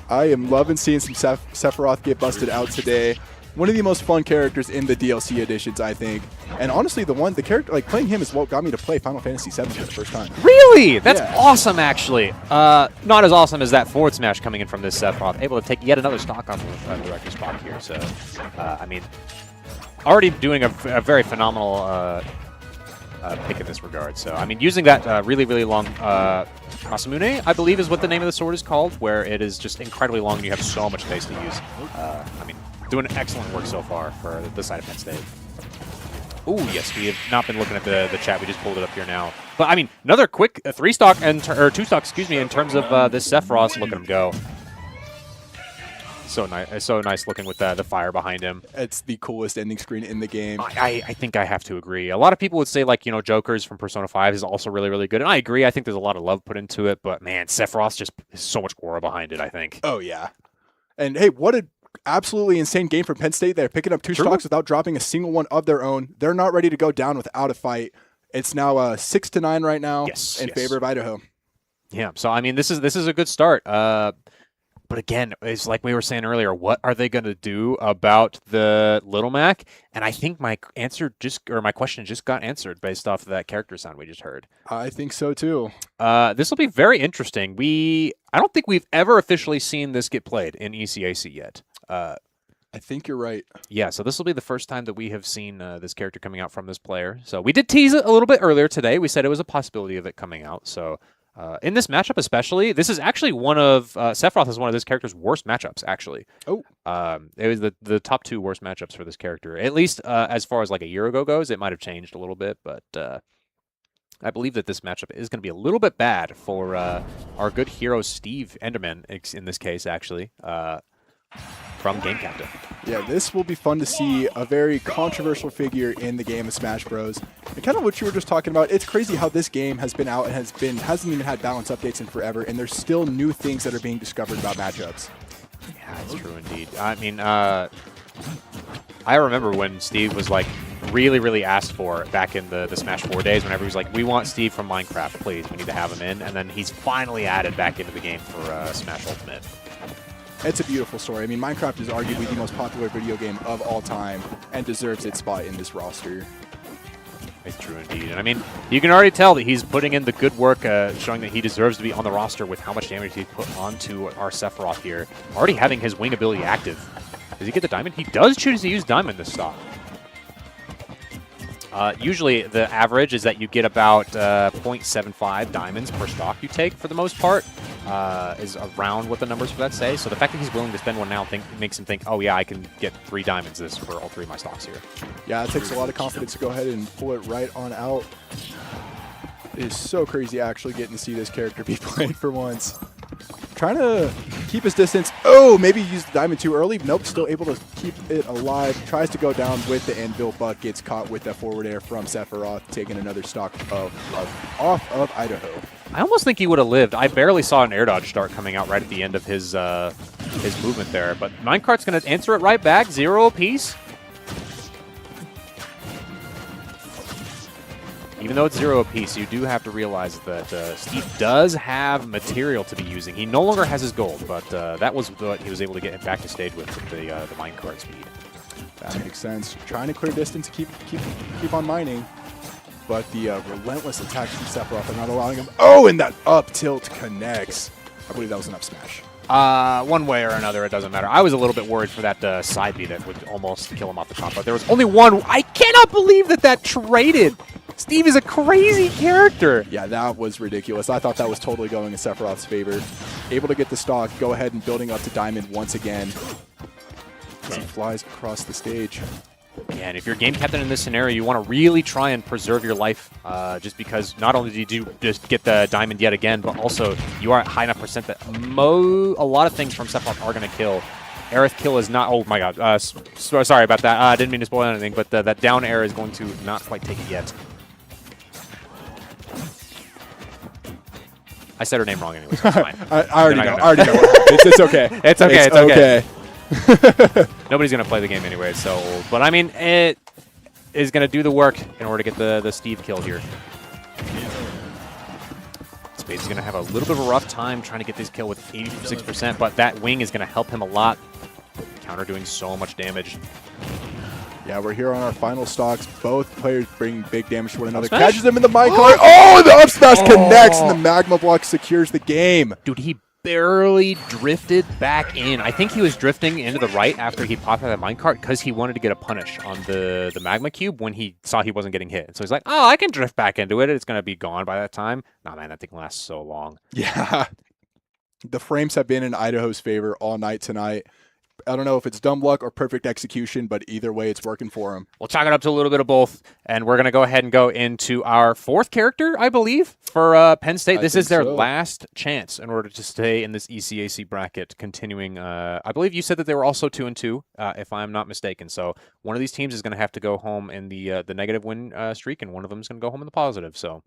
I am loving seeing some Sephiroth get busted out today. one of the most fun characters in the DLC editions, I think. And honestly, the character, like playing him is what got me to play Final Fantasy VII for the first time. Really? That's awesome, actually. Not as awesome as that forward smash coming in from this Sephiroth. Able to take yet another stock off of the director's spot here. So, I mean, already doing a very phenomenal pick in this regard. So, I mean, using that really, really long Masamune, I believe is what the name of the sword is called, where it is just incredibly long and you have so much space to use. I mean, doing excellent work so far for this side of Penn State. Oh, yes, we have not been looking at the chat. We just pulled it up here now. But, I mean, another quick 3-stock, or 2-stock, excuse me, in terms of this Sephiroth. Look at him go. So nice, so nice looking with the fire behind him. It's the coolest ending screen in the game. I think I have to agree. A lot of people would say, like, you know, Joker's from Persona 5 is also really, really good. And I agree. I think there's a lot of love put into it. But, man, Sephiroth just is so much aura behind it, I think. Oh, yeah. And, hey, what a absolutely insane game from Penn State. They're picking up 2 stocks without dropping a single one of their own. They're not ready to go down without a fight. It's now 6-9 right now in favor of Idaho. Yeah, so I mean, this is a good start. But again, it's like we were saying earlier, what are they going to do about the Little Mac? And I think my question just got answered based off of that character sound we just heard. I think so too. This will be very interesting. I don't think we've ever officially seen this get played in ECAC yet. I think you're right. Yeah, so this will be the first time that we have seen this character coming out from this player. So we did tease it a little bit earlier today. We said it was a possibility of it coming out. So in this matchup especially, this is actually one of Sephiroth is one of this character's worst matchups, actually. Oh. It was the top 2 worst matchups for this character. At least as far as like a year ago goes. It might have changed a little bit, but I believe that this matchup is going to be a little bit bad for our good hero Steve Enderman, in this case, actually. From Game Captain. Yeah, this will be fun to see a very controversial figure in the game of Smash Bros. And kind of what you were just talking about, it's crazy how this game has been out and hasn't even had balance updates in forever, and there's still new things that are being discovered about matchups. Yeah, that's true indeed. I mean, I remember when Steve was like really, really asked for back in the Smash 4 days, whenever he was like, we want Steve from Minecraft, please, we need to have him in, and then he's finally added back into the game for Smash Ultimate. It's a beautiful story. I mean, Minecraft is arguably the most popular video game of all time and deserves its spot in this roster. It's true indeed. And I mean, you can already tell that he's putting in the good work, showing that he deserves to be on the roster with how much damage he's put onto our Sephiroth here. Already having his wing ability active. Does he get the diamond? He does choose to use diamond this stock. Usually the average is that you get about 0.75 diamonds per stock you take for the most part, is around what the numbers for that say. So the fact that he's willing to spend one now makes him think, oh yeah, I can get 3 diamonds this for all 3 of my stocks here. Yeah, it takes a lot of confidence to go ahead and pull it right on out. It is so crazy actually getting to see this character be played for once. Trying to keep his distance. Oh, maybe he used the diamond too early. Nope, still able to keep it alive. Tries to go down with the anvil, but gets caught with that forward air from Sephiroth, taking another stock off of Idaho. I almost think he would have lived. I barely saw an air dodge start coming out right at the end of his movement there, but Minecart's going to answer it right back. 0 apiece. Even though it's 0 apiece, you do have to realize that Steve does have material to be using. He no longer has his gold, but that was what he was able to get back to stage with the minecart speed. That makes sense. Trying to clear distance to keep on mining, but the relentless attacks from Sephiroth are not allowing him. Oh, and that up tilt connects. I believe that was an up smash. One way or another, it doesn't matter. I was a little bit worried for that side B that would almost kill him off the top, but there was only one. I cannot believe that traded. Steve is a crazy character. Yeah, that was ridiculous. I thought that was totally going in Sephiroth's favor. Able to get the stock, go ahead and building up to diamond once again. As he flies across the stage. Yeah, and if you're game captain in this scenario, you want to really try and preserve your life, just because not only did you just get the diamond yet again, but also you are at high enough percent that a lot of things from Sephiroth are going to kill. Aerith kill is not... Oh my god. Sorry about that. I didn't mean to spoil anything, but that down air is going to not quite take it yet. I said her name wrong anyway, so it's fine. I already know. It's okay. It's okay. It's okay. Nobody's going to play the game anyway. It's so old. But, I mean, it is going to do the work in order to get the Steve kill here. Spade is going to have a little bit of a rough time trying to get this kill with 86%, but that wing is going to help him a lot. counter doing so much damage. Yeah, we're here on our final stocks. Both players bring big damage to one another. Smash? Catches him in the minecart. Oh, the up smash connects, and the magma block secures the game. Dude, he barely drifted back in. I think he was drifting into the right after he popped out of the minecart because he wanted to get a punish on the magma cube when he saw he wasn't getting hit. So he's like, oh, I can drift back into it. It's going to be gone by that time. Nah, man, that thing lasts so long. Yeah. The frames have been in Idaho's favor all night tonight. I don't know if it's dumb luck or perfect execution, but either way, it's working for him. We'll chalk it up to a little bit of both, and we're going to go ahead and go into our fourth character, I believe, for Penn State. This is their last chance in order to stay in this ECAC bracket, continuing. I believe you said that they were also 2-2, if I'm not mistaken. So one of these teams is going to have to go home in the negative win streak, and one of them is going to go home in the positive. So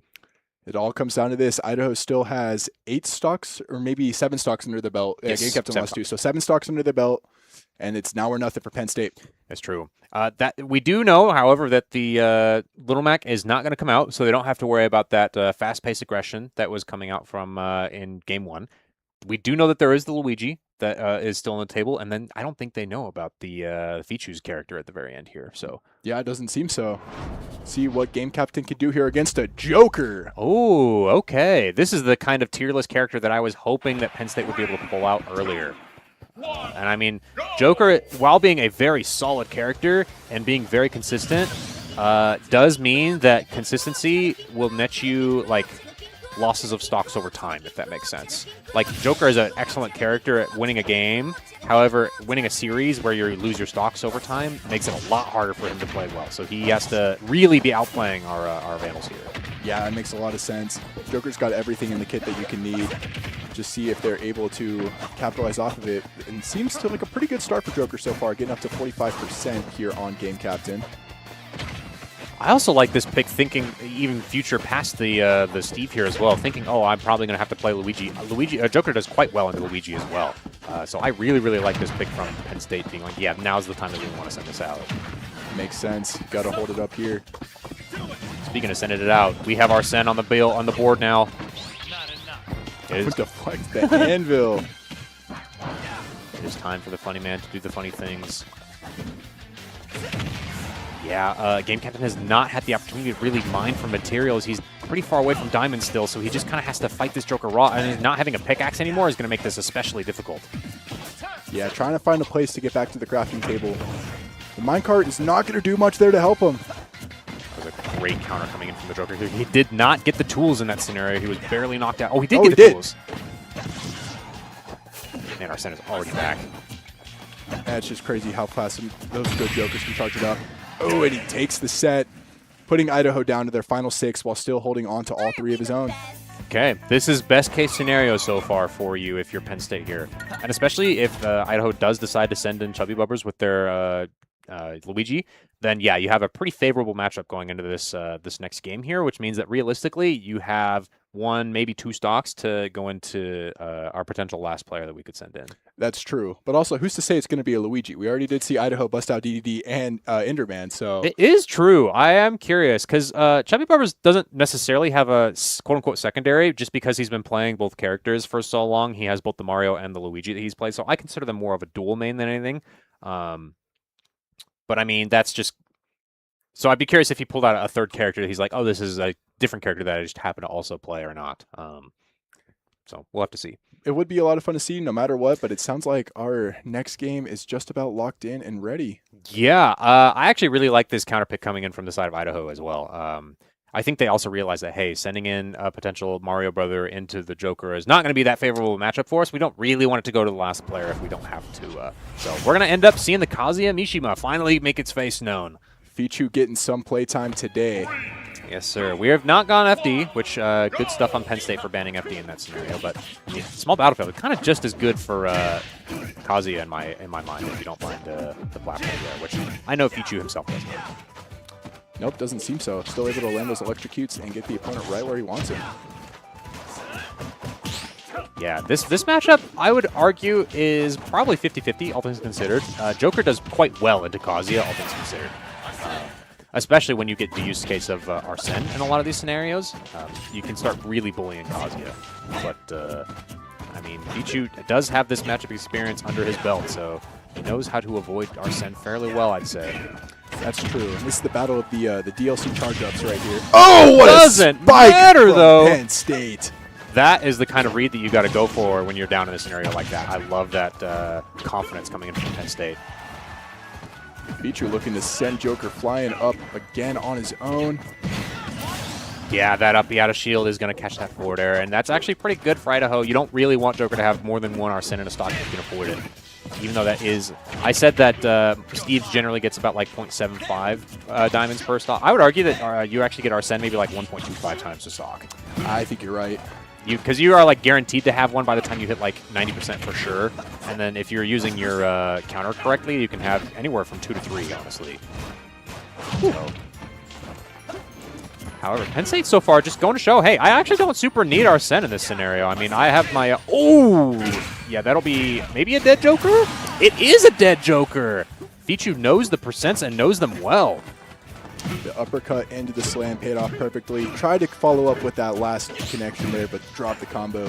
it all comes down to this. Idaho still has 8 stocks or maybe 7 stocks under their belt. Yes, Game Captain lost 2, so 7 stocks under their belt. And it's now or nothing for Penn State. That's true. That we do know, however, that the Little Mac is not going to come out, so they don't have to worry about that fast-paced aggression that was coming out from in Game 1. We do know that there is the Luigi that is still on the table, and then I don't think they know about the Fichu's character at the very end here. So yeah, it doesn't seem so. See what Game Captain can do here against a Joker. Oh, okay. This is the kind of tier list character that I was hoping that Penn State would be able to pull out earlier. And I mean, Joker, while being a very solid character and being very consistent, does mean that consistency will net you, like, losses of stocks over time, if that makes sense. Like, Joker is an excellent character at winning a game. However, winning a series where you lose your stocks over time makes it a lot harder for him to play well. So he has to really be outplaying our Vandals here. Yeah, it makes a lot of sense. Joker's got everything in the kit that you can need. Just see if they're able to capitalize off of it. And seems to like a pretty good start for Joker so far, getting up to 45% here on Game Captain. I also like this pick, thinking even future past the Steve here as well, thinking, oh, I'm probably going to have to play Luigi. Joker does quite well into Luigi as well. So I really, really like this pick from Penn State, being like, yeah, now's the time that we want to send this out. Makes sense. Got to hold it up here. Speaking of sending it out, we have our send on the board now. It is deflect the anvil. It is time for the funny man to do the funny things. Yeah, Game Captain has not had the opportunity to really mine for materials. He's pretty far away from diamond still, so he just kind of has to fight this Joker raw. And not having a pickaxe anymore is going to make this especially difficult. Yeah, trying to find a place to get back to the crafting table. The minecart is not going to do much there to help him. That was a great counter coming in from the Joker here. He did not get the tools in that scenario. He was barely knocked out. Oh, he did get the tools. Man, our center's already back. That's just crazy how fast those good Jokers can charge it up. Oh, and he takes the set, putting Idaho down to their final 6 while still holding on to all 3 of his own. Okay, this is best case scenario so far for you if you're Penn State here. And especially if Idaho does decide to send in Chubby Bubbers with their Luigi, then yeah, you have a pretty favorable matchup going into this this next game here, which means that realistically you have 1, maybe 2 stocks to go into our potential last player that we could send in. That's true. But also, who's to say it's going to be a Luigi? We already did see Idaho bust out DDD and Enderman, so... It is true. I am curious, because Chubby Bubbers doesn't necessarily have a quote-unquote secondary, just because he's been playing both characters for so long. He has both the Mario and the Luigi that he's played, so I consider them more of a dual main than anything. But I mean, that's just... So I'd be curious if he pulled out a third character that he's like, oh, this is a different character that I just happen to also play or not. So we'll have to see. It would be a lot of fun to see no matter what, but it sounds like our next game is just about locked in and ready. Yeah, I actually really like this counter pick coming in from the side of Idaho as well. I think they also realize that, hey, sending in a potential Mario brother into the Joker is not going to be that favorable matchup for us. We don't really want it to go to the last player if we don't have to. So we're going to end up seeing the Kazuya Mishima finally make its face known. Fichu getting some playtime today. Yes, sir. We have not gone FD, which good stuff on Penn State for banning FD in that scenario. But I mean, small battlefield, kind of just as good for Kazuya in my mind, if you don't mind the platform there, which I know Fichu himself does not. Nope, doesn't seem so. Still able to land those electrocutes and get the opponent right where he wants him. Yeah, this matchup, I would argue, is probably 50-50, all things considered. Joker does quite well into Kazuya, all things considered. Especially when you get the use case of Arsene in a lot of these scenarios. You can start really bullying Kazuya. But, I mean, Fichu does have this matchup experience under his belt, so he knows how to avoid Arsene fairly well, I'd say. That's true. And this is the battle of the DLC charge-ups right here. Oh, what doesn't matter, though. Penn State. That is the kind of read that you got to go for when you're down in a scenario like that. I love that confidence coming in from Penn State. Feature looking to send Joker flying up again on his own. Yeah, that up B out of shield is going to catch that forward air, and that's actually pretty good for Idaho. You don't really want Joker to have more than one Arsene in a stock if you can afford it. Even though that is, I said that Steve's generally gets about like 0.75 diamonds per stock. I would argue that you actually get Arsene maybe like 1.25 times the stock. I think you're right. Because you are like guaranteed to have one by the time you hit like 90% for sure. And then if you're using your counter correctly, you can have anywhere from 2 to 3, honestly. So. However, Penn State so far just going to show, hey, I actually don't super need Arsene in this scenario. I mean, I have my... yeah, that'll be maybe a dead Joker? It is a dead Joker! Fichu knows the percents and knows them well. The uppercut into the slam paid off perfectly. Tried to follow up with that last connection there, but dropped the combo.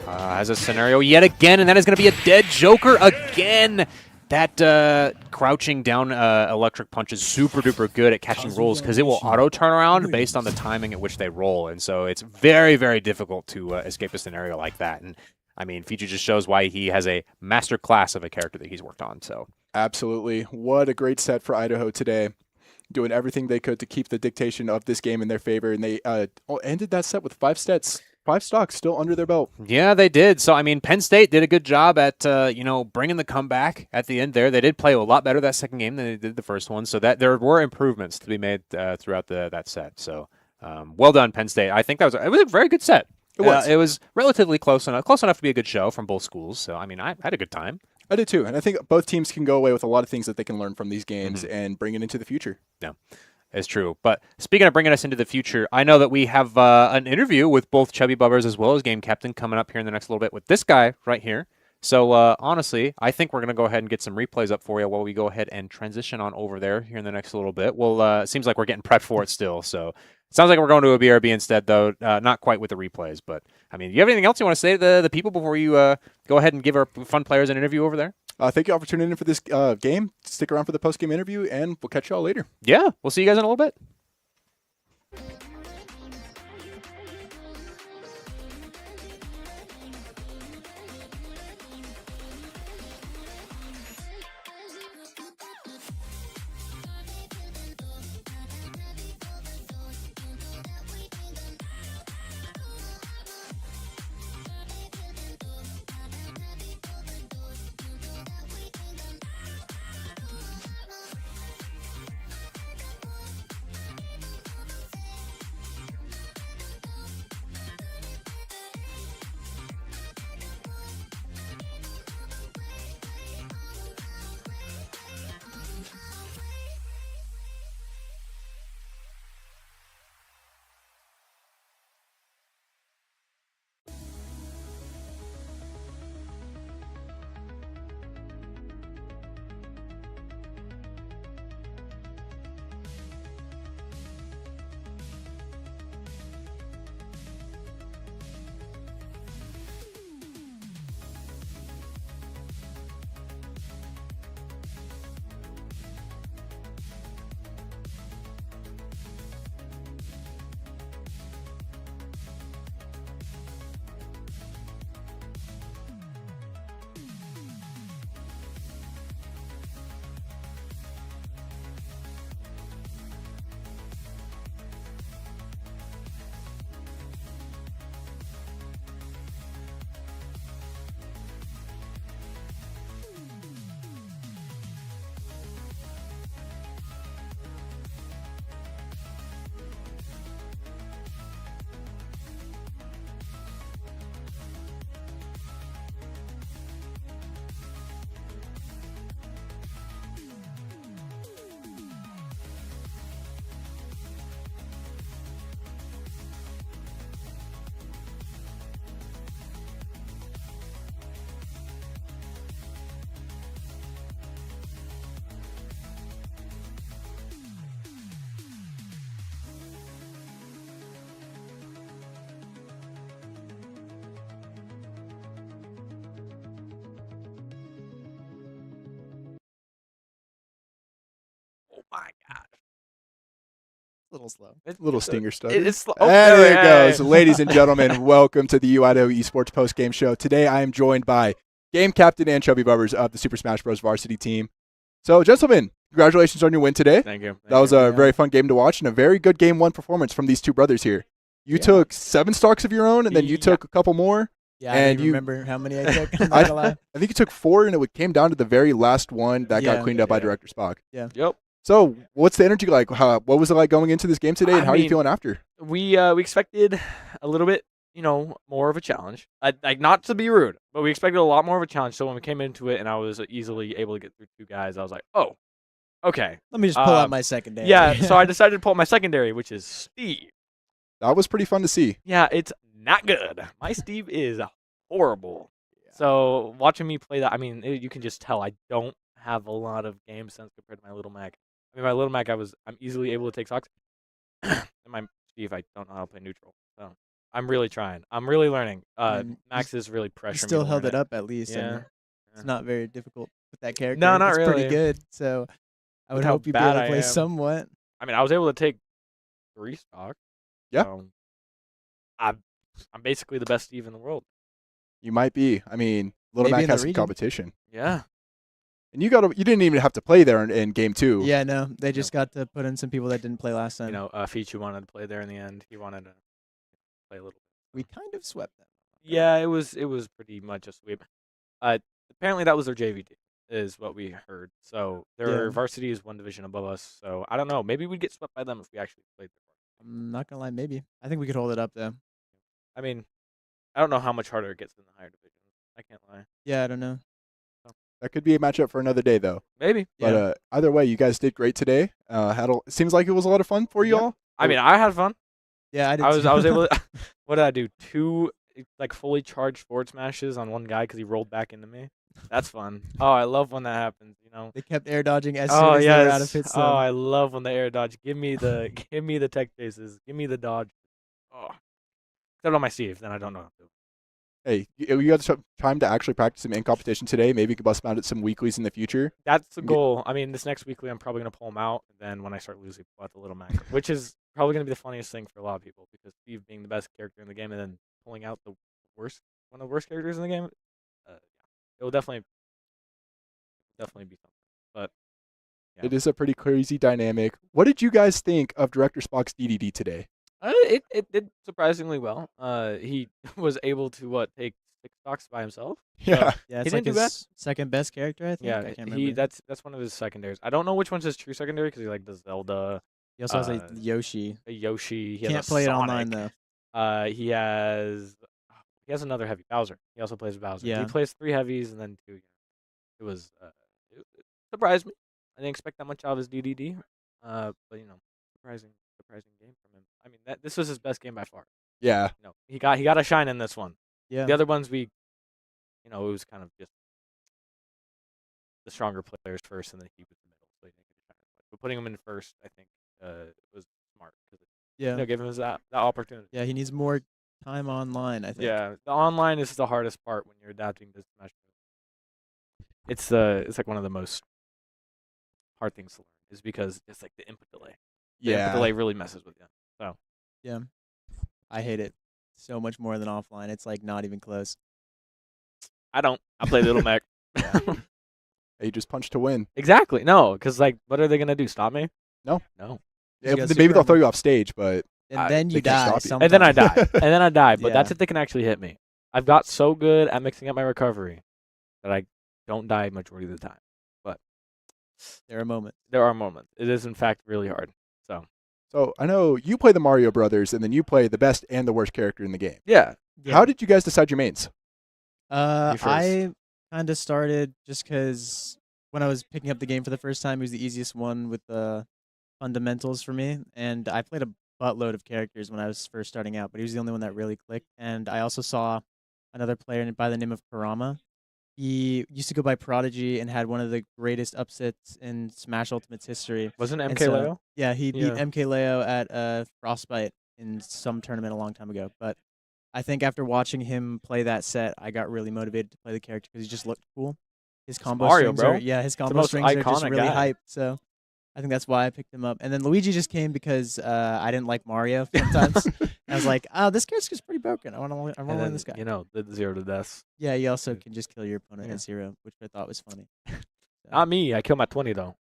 Has a scenario yet again, and that is going to be a dead Joker again! That crouching down electric punch is super duper good at catching rolls because it will auto turn around based on the timing at which they roll. And so it's very, very difficult to escape a scenario like that. And I mean, Fiji just shows why he has a master class of a character that he's worked on. So absolutely. What a great set for Idaho today. Doing everything they could to keep the dictation of this game in their favor. And they ended that set with 5 sets. 5 stocks still under their belt. Yeah, they did. So, I mean, Penn State did a good job at, bringing the comeback at the end there. They did play a lot better that second game than they did the first one. So that there were improvements to be made throughout that set. So, well done, Penn State. I think it was a very good set. It was relatively close enough to be a good show from both schools. So, I mean, I had a good time. I did too. And I think both teams can go away with a lot of things that they can learn from these games and bring it into the future. Yeah. It's true. But speaking of bringing us into the future, I know that we have an interview with both Chubby Bubbers as well as Game Captain coming up here in the next little bit with this guy right here. So honestly, I think we're going to go ahead and get some replays up for you while we go ahead and transition on over there here in the next little bit. Well, it seems like we're getting prepped for it still. So it sounds like we're going to a BRB instead, though. Not quite with the replays. But, I mean, do you have anything else you want to say to the people before you go ahead and give our fun players an interview over there? Thank you all for tuning in for this game. Stick around for the post-game interview, and we'll catch you all later. Yeah, we'll see you guys in a little bit. little slow. Little stinger stutter. It's There it goes. Ladies and gentlemen, welcome to the Idaho Esports post-game show. Today I am joined by game captain and chubby bubbers of the Super Smash Bros. Varsity team. So, gentlemen, congratulations on your win today. Thank you. That was a very fun game to watch and a very good Game 1 performance from these two brothers here. You took 7 stocks of your own, and then you took a couple more. Yeah, I don't remember how many I took. I'm not gonna lie. I think you took 4, and it came down to the very last one that got cleaned up by Director Spock. Yeah. Yep. So, what's the energy like? What was it like going into this game today, and how are you feeling after? We expected a little bit, more of a challenge. Like, not to be rude, but we expected a lot more of a challenge. So when we came into it, and I was easily able to get through 2 guys, I was like, oh, okay. Let me just pull out my secondary. Yeah. So I decided to pull out my secondary, which is Steve. That was pretty fun to see. Yeah, it's not good. My Steve is horrible. Yeah. So watching me play that, you can just tell I don't have a lot of game sense compared to my little Mac. My little Mac, I'm easily able to take stocks. And my Steve, I don't know how to play neutral. So I'm really trying. I'm really learning. Max is really pressuring me. Still held it up at least. Yeah. It's not very difficult with that character. No, not it's really. Pretty good. So I would how hope you'd be bad able to I play am. somewhat. I was able to take 3 stocks. Yeah. So I'm basically the best Steve in the world. You might be. Little Maybe Mac in has the some region. competition. Yeah. And you didn't even have to play there in game 2. Yeah, no. They just got to put in some people that didn't play last time. Feachu wanted to play there in the end. He wanted to play a little bit. We kind of swept them. Yeah, it was pretty much a sweep. Apparently that was their JV team, is what we heard. So their varsity is 1 division above us. So I don't know. Maybe we'd get swept by them if we actually played their varsity. I'm not gonna lie, maybe. I think we could hold it up though. I don't know how much harder it gets in the higher divisions. I can't lie. Yeah, I don't know. That could be a matchup for another day, though. Maybe. But either way, you guys did great today. Seems like it was a lot of fun for you all. I had fun. Yeah, I did. I was able to. What did I do? 2 fully charged forward smashes on one guy because he rolled back into me. That's fun. Oh, I love when that happens. They kept air dodging as soon as they were out of hit zone. Oh, I love when they air dodge. Give me the tech chases. Give me the dodge. Oh, except on my Steve, then I don't know how to. Hey, you got some time to actually practice some in competition today. Maybe you could bust out at some weeklies in the future. That's the goal. This next weekly, I'm probably going to pull him out. And then when I start losing, pull out the little Mac, which is probably going to be the funniest thing for a lot of people because Steve being the best character in the game and then pulling out one of the worst characters in the game, it will definitely be something. But yeah. It is a pretty crazy dynamic. What did you guys think of Director Spock's DDD today? It did surprisingly well. He was able to take 6 stocks by himself. Yeah, yeah. He It's like didn't do his second best character, I think. Yeah, I can't remember. that's one of his secondaries. I don't know which one's his true secondary because he does Zelda. He also has a Yoshi. A Yoshi. He Can't has a play it Sonic. online though. He has another heavy, Bowser. He also plays Bowser. Yeah. He plays 3 heavies and then 2. It was it surprised me. I didn't expect that much out of his DDD. But surprising game from him. This was his best game by far. Yeah. He got a shine in this one. Yeah. The other ones it was kind of just the stronger players first, and then he was in the middle. So he didn't get a shine as much. But putting him in first, I think, was smart because it gave him that opportunity. Yeah, he needs more time online, I think. Yeah, the online is the hardest part when you're adapting to Smash. It's like one of the most hard things to learn, is because it's like the input delay. The input delay really messes with you. So yeah, I hate it so much more than offline. It's like not even close. I play Little Mac. You just punch to win. Exactly. No, because what are they gonna do? Stop me? No. You got Maybe they'll super throw you off stage, but And then you they can't die. stop you. And then I die. But Yeah. that's if they can actually hit me. I've got so good at mixing up my recovery that I don't die majority of the time. But There are moments. there are moments. It is in fact really hard. So I know you play the Mario Brothers, and then you play the best and the worst character in the game. Yeah. How did you guys decide your mains? I kind of started just because when I was picking up the game for the first time, it was the easiest one with the fundamentals for me. And I played a buttload of characters when I was first starting out, but he was the only one that really clicked. And I also saw another player by the name of Karama. He used to go by Prodigy and had one of the greatest upsets in Smash Ultimate's history. Wasn't And MK so- Leo? Yeah, he beat Yeah. MK Leo at Frostbite in some tournament a long time ago. But I think after watching him play that set, I got really motivated to play the character because he just looked cool. His combo Mario, strings bro. his combo most strings are just iconic really guy. hyped. So I think that's why I picked him up. And then Luigi just came because I didn't like Mario sometimes. I was like, oh, this character's pretty broken. I want to learn this guy. You know, the 0 to death. Yeah, you also can just kill your opponent at 0, which I thought was funny. Not me. I killed my 20 though.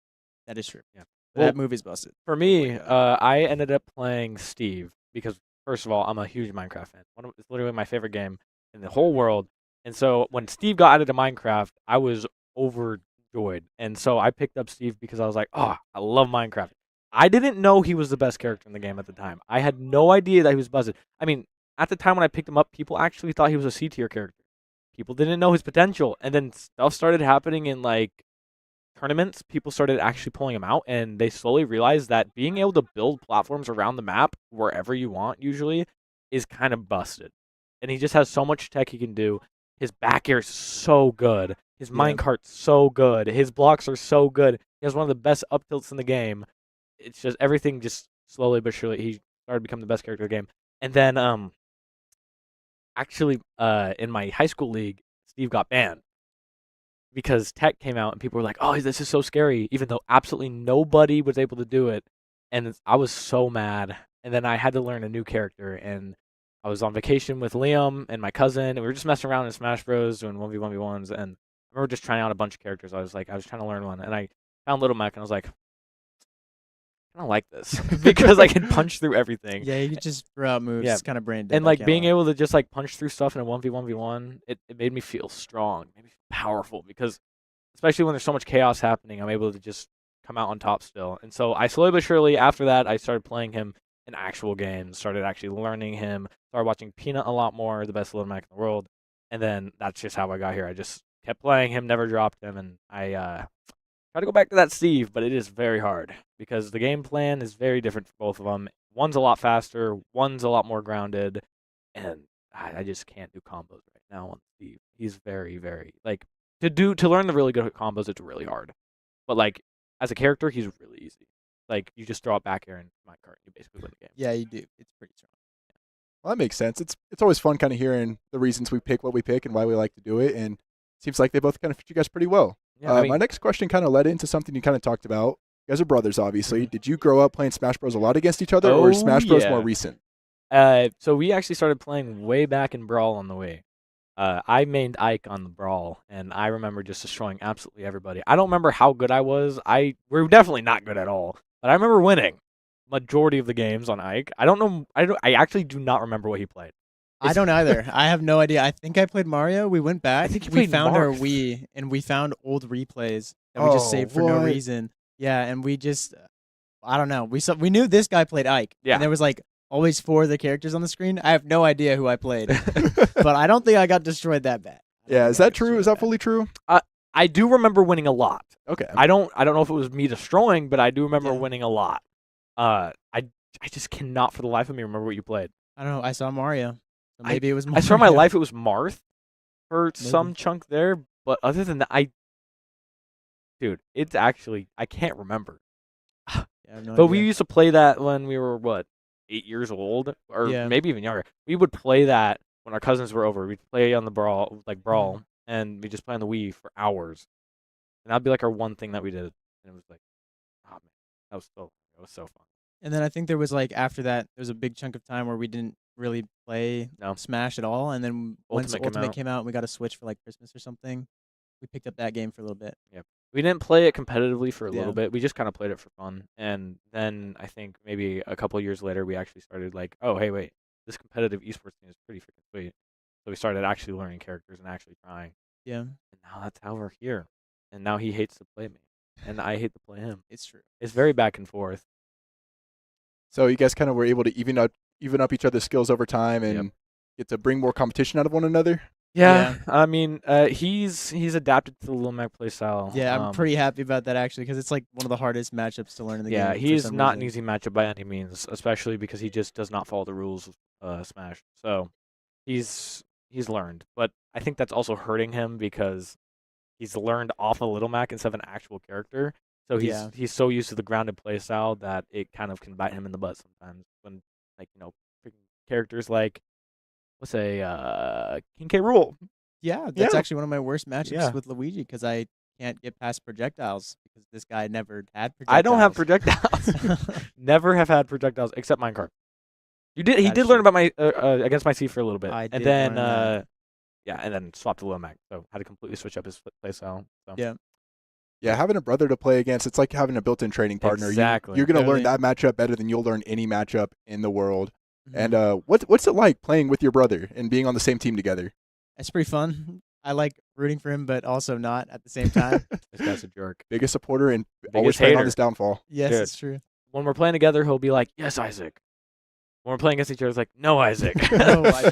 That is true. Yeah. Well, that movie's busted. For me, I ended up playing Steve because first of all, I'm a huge Minecraft fan. It's literally my favorite game in the whole world. And so when Steve got added to Minecraft, I was overjoyed. And so I picked up Steve because I was like, oh, I love Minecraft. I didn't know he was the best character in the game at the time. I had no idea that he was busted. I mean, at the time when I picked him up, people actually thought he was a C tier character. People didn't know his potential. And then stuff started happening in like tournaments. People started actually pulling him out, and they slowly realized that being able to build platforms around the map wherever you want usually is kind of busted. And he just has so much tech he can do. His back air is so good. His minecart's so good. His blocks are so good. He has one of the best up tilts in the game. It's just everything just slowly but surely he started to become the best character of the game. And then actually in my high school league, Steve got banned because tech came out and people were like, oh, this is so scary, even though absolutely nobody was able to do it. And I was so mad. And then I had to learn a new character, and I was on vacation with Liam and my cousin, and we were just messing around in Smash Bros. Doing 1v1v1s, and I remember just trying out a bunch of characters. I was trying to learn one, and I found Little Mac, and I was like, I don't like this because I can punch through everything. Yeah, you could just throw out moves. It's kind of brain dead. And like being able to just like punch through stuff in a 1v1v1, it made me feel strong, made me feel powerful, because especially when there's so much chaos happening, I'm able to just come out on top still. And so I slowly but surely after that, I started playing him in actual games, started actually learning him, started watching Peanut a lot more, the best Little Mac in the world. And then that's just how I got here. I just kept playing him, never dropped him, and I try to go back to that Steve, but it is very hard because the game plan is very different for both of them. One's a lot faster, one's a lot more grounded, and I just can't do combos right now on Steve. He's very, very like to learn the really good combos. It's really hard, but like as a character, he's really easy. Like you just throw it back here in minecart, you basically win the game. Yeah, you do. It's pretty strong. Well, that makes sense. It's always fun kind of hearing the reasons we pick what we pick and why we like to do it, and it seems like they both kind of fit you guys pretty well. Yeah, my next question kind of led into something you kind of talked about. You guys are brothers, obviously. Mm-hmm. Did you grow up playing Smash Bros. A lot against each other, or is Smash Bros. More recent? So we actually started playing way back in Brawl on the Wii. I mained Ike on the Brawl, and I remember just destroying absolutely everybody. I don't remember how good I was. We're definitely not good at all, but I remember winning majority of the games on Ike. I don't know. I actually do not remember what he played. I don't either. I have no idea. I think I played Mario. We went back. I think we found our Wii, and we found old replays that we just saved for no reason. Yeah, and we just, I don't know. We knew this guy played Ike. Yeah. And there was like always 4 of the characters on the screen. I have no idea who I played, but I don't think I got destroyed that bad. Yeah, is that true? Is that fully true? I do remember winning a lot. Okay. I don't know if it was me destroying, but I do remember winning a lot. I just cannot for the life of me remember what you played. I don't know. I saw Mario. So maybe it was Mario. I swear my life it was Marth for some chunk there, but other than that, dude, it's actually, I can't remember. Yeah, no but idea. we used to play that when we were, 8 years old? Or maybe even younger. We would play that when our cousins were over. We'd play on the Brawl, and we'd just play on the Wii for hours. And that'd be like our one thing that we did. And it was like, oh man, that was so fun. And then I think there was like, after that, there was a big chunk of time where we didn't really play Smash at all. And then once Ultimate came out and we got a Switch for like Christmas or something, we picked up that game for a little bit. Yep. We didn't play it competitively for a little bit. We just kind of played it for fun. And then I think maybe a couple of years later, we actually started like, oh, hey, wait, this competitive esports thing is pretty freaking sweet. So we started actually learning characters and actually trying. Yeah. And now that's how we're here. And now he hates to play me. And I hate to play him. It's true. It's very back and forth. So you guys kind of were able to even up each other's skills over time and get to bring more competition out of one another? Yeah. I mean, he's adapted to the Lil Mac playstyle. Yeah, I'm pretty happy about that, actually, because it's like one of the hardest matchups to learn in the game. Yeah, he's not an easy matchup by any means, especially because he just does not follow the rules of Smash. So he's learned. But I think that's also hurting him because he's learned off of Little Mac instead of an actual character. So he's so used to the grounded playstyle that it kind of can bite him in the butt sometimes when, like, freaking characters like, let's say, King K. Rool. Yeah, that's actually one of my worst matchups with Luigi because I can't get past projectiles because this guy never had projectiles. I don't have projectiles. Never have had projectiles except minecart. He did learn about my against my C for a little bit, and then and then swapped to Lil Mac. So had to completely switch up his playstyle. So. Yeah, having a brother to play against, it's like having a built-in training partner. Exactly. You're going to learn that matchup better than you'll learn any matchup in the world. And what's it like playing with your brother and being on the same team together? It's pretty fun. I like rooting for him, but also not at the same time. This guy's a jerk. Biggest supporter and always playing on his downfall. Yes, Dude. it's true. When we're playing together, he'll be like, "Yes, Isaac." When we're playing against each other, it's like, "No, Isaac."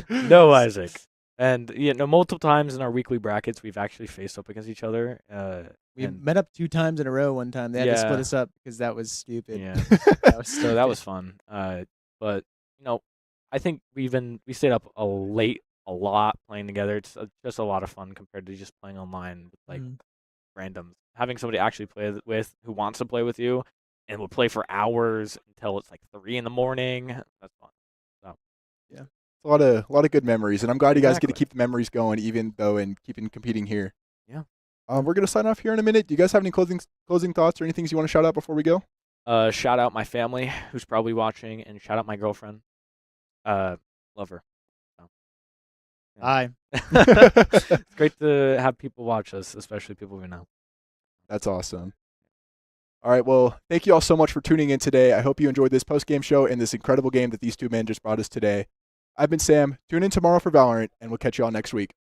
No, Isaac. And multiple times in our weekly brackets, we've actually faced up against each other. We met up 2 times in a row one time. They had to split us up because that was stupid. Yeah. That was fun. But I think we stayed up a lot playing together. It's just a lot of fun compared to just playing online with like randoms. Having somebody actually play with who wants to play with you and will play for hours until it's like 3 in the morning. That's fun. So yeah, it's a lot of good memories, and I'm glad you guys get to keep the memories going, even though and keeping competing here. Yeah. We're gonna sign off here in a minute. Do you guys have any closing thoughts or anything you want to shout out before we go? Shout out my family who's probably watching, and shout out my girlfriend. Love her. So, yeah. Hi. It's great to have people watch us, especially people we know. That's awesome. All right, well, thank you all so much for tuning in today. I hope you enjoyed this post-game show and this incredible game that these two men just brought us today. I've been Sam. Tune in tomorrow for Valorant, and we'll catch you all next week.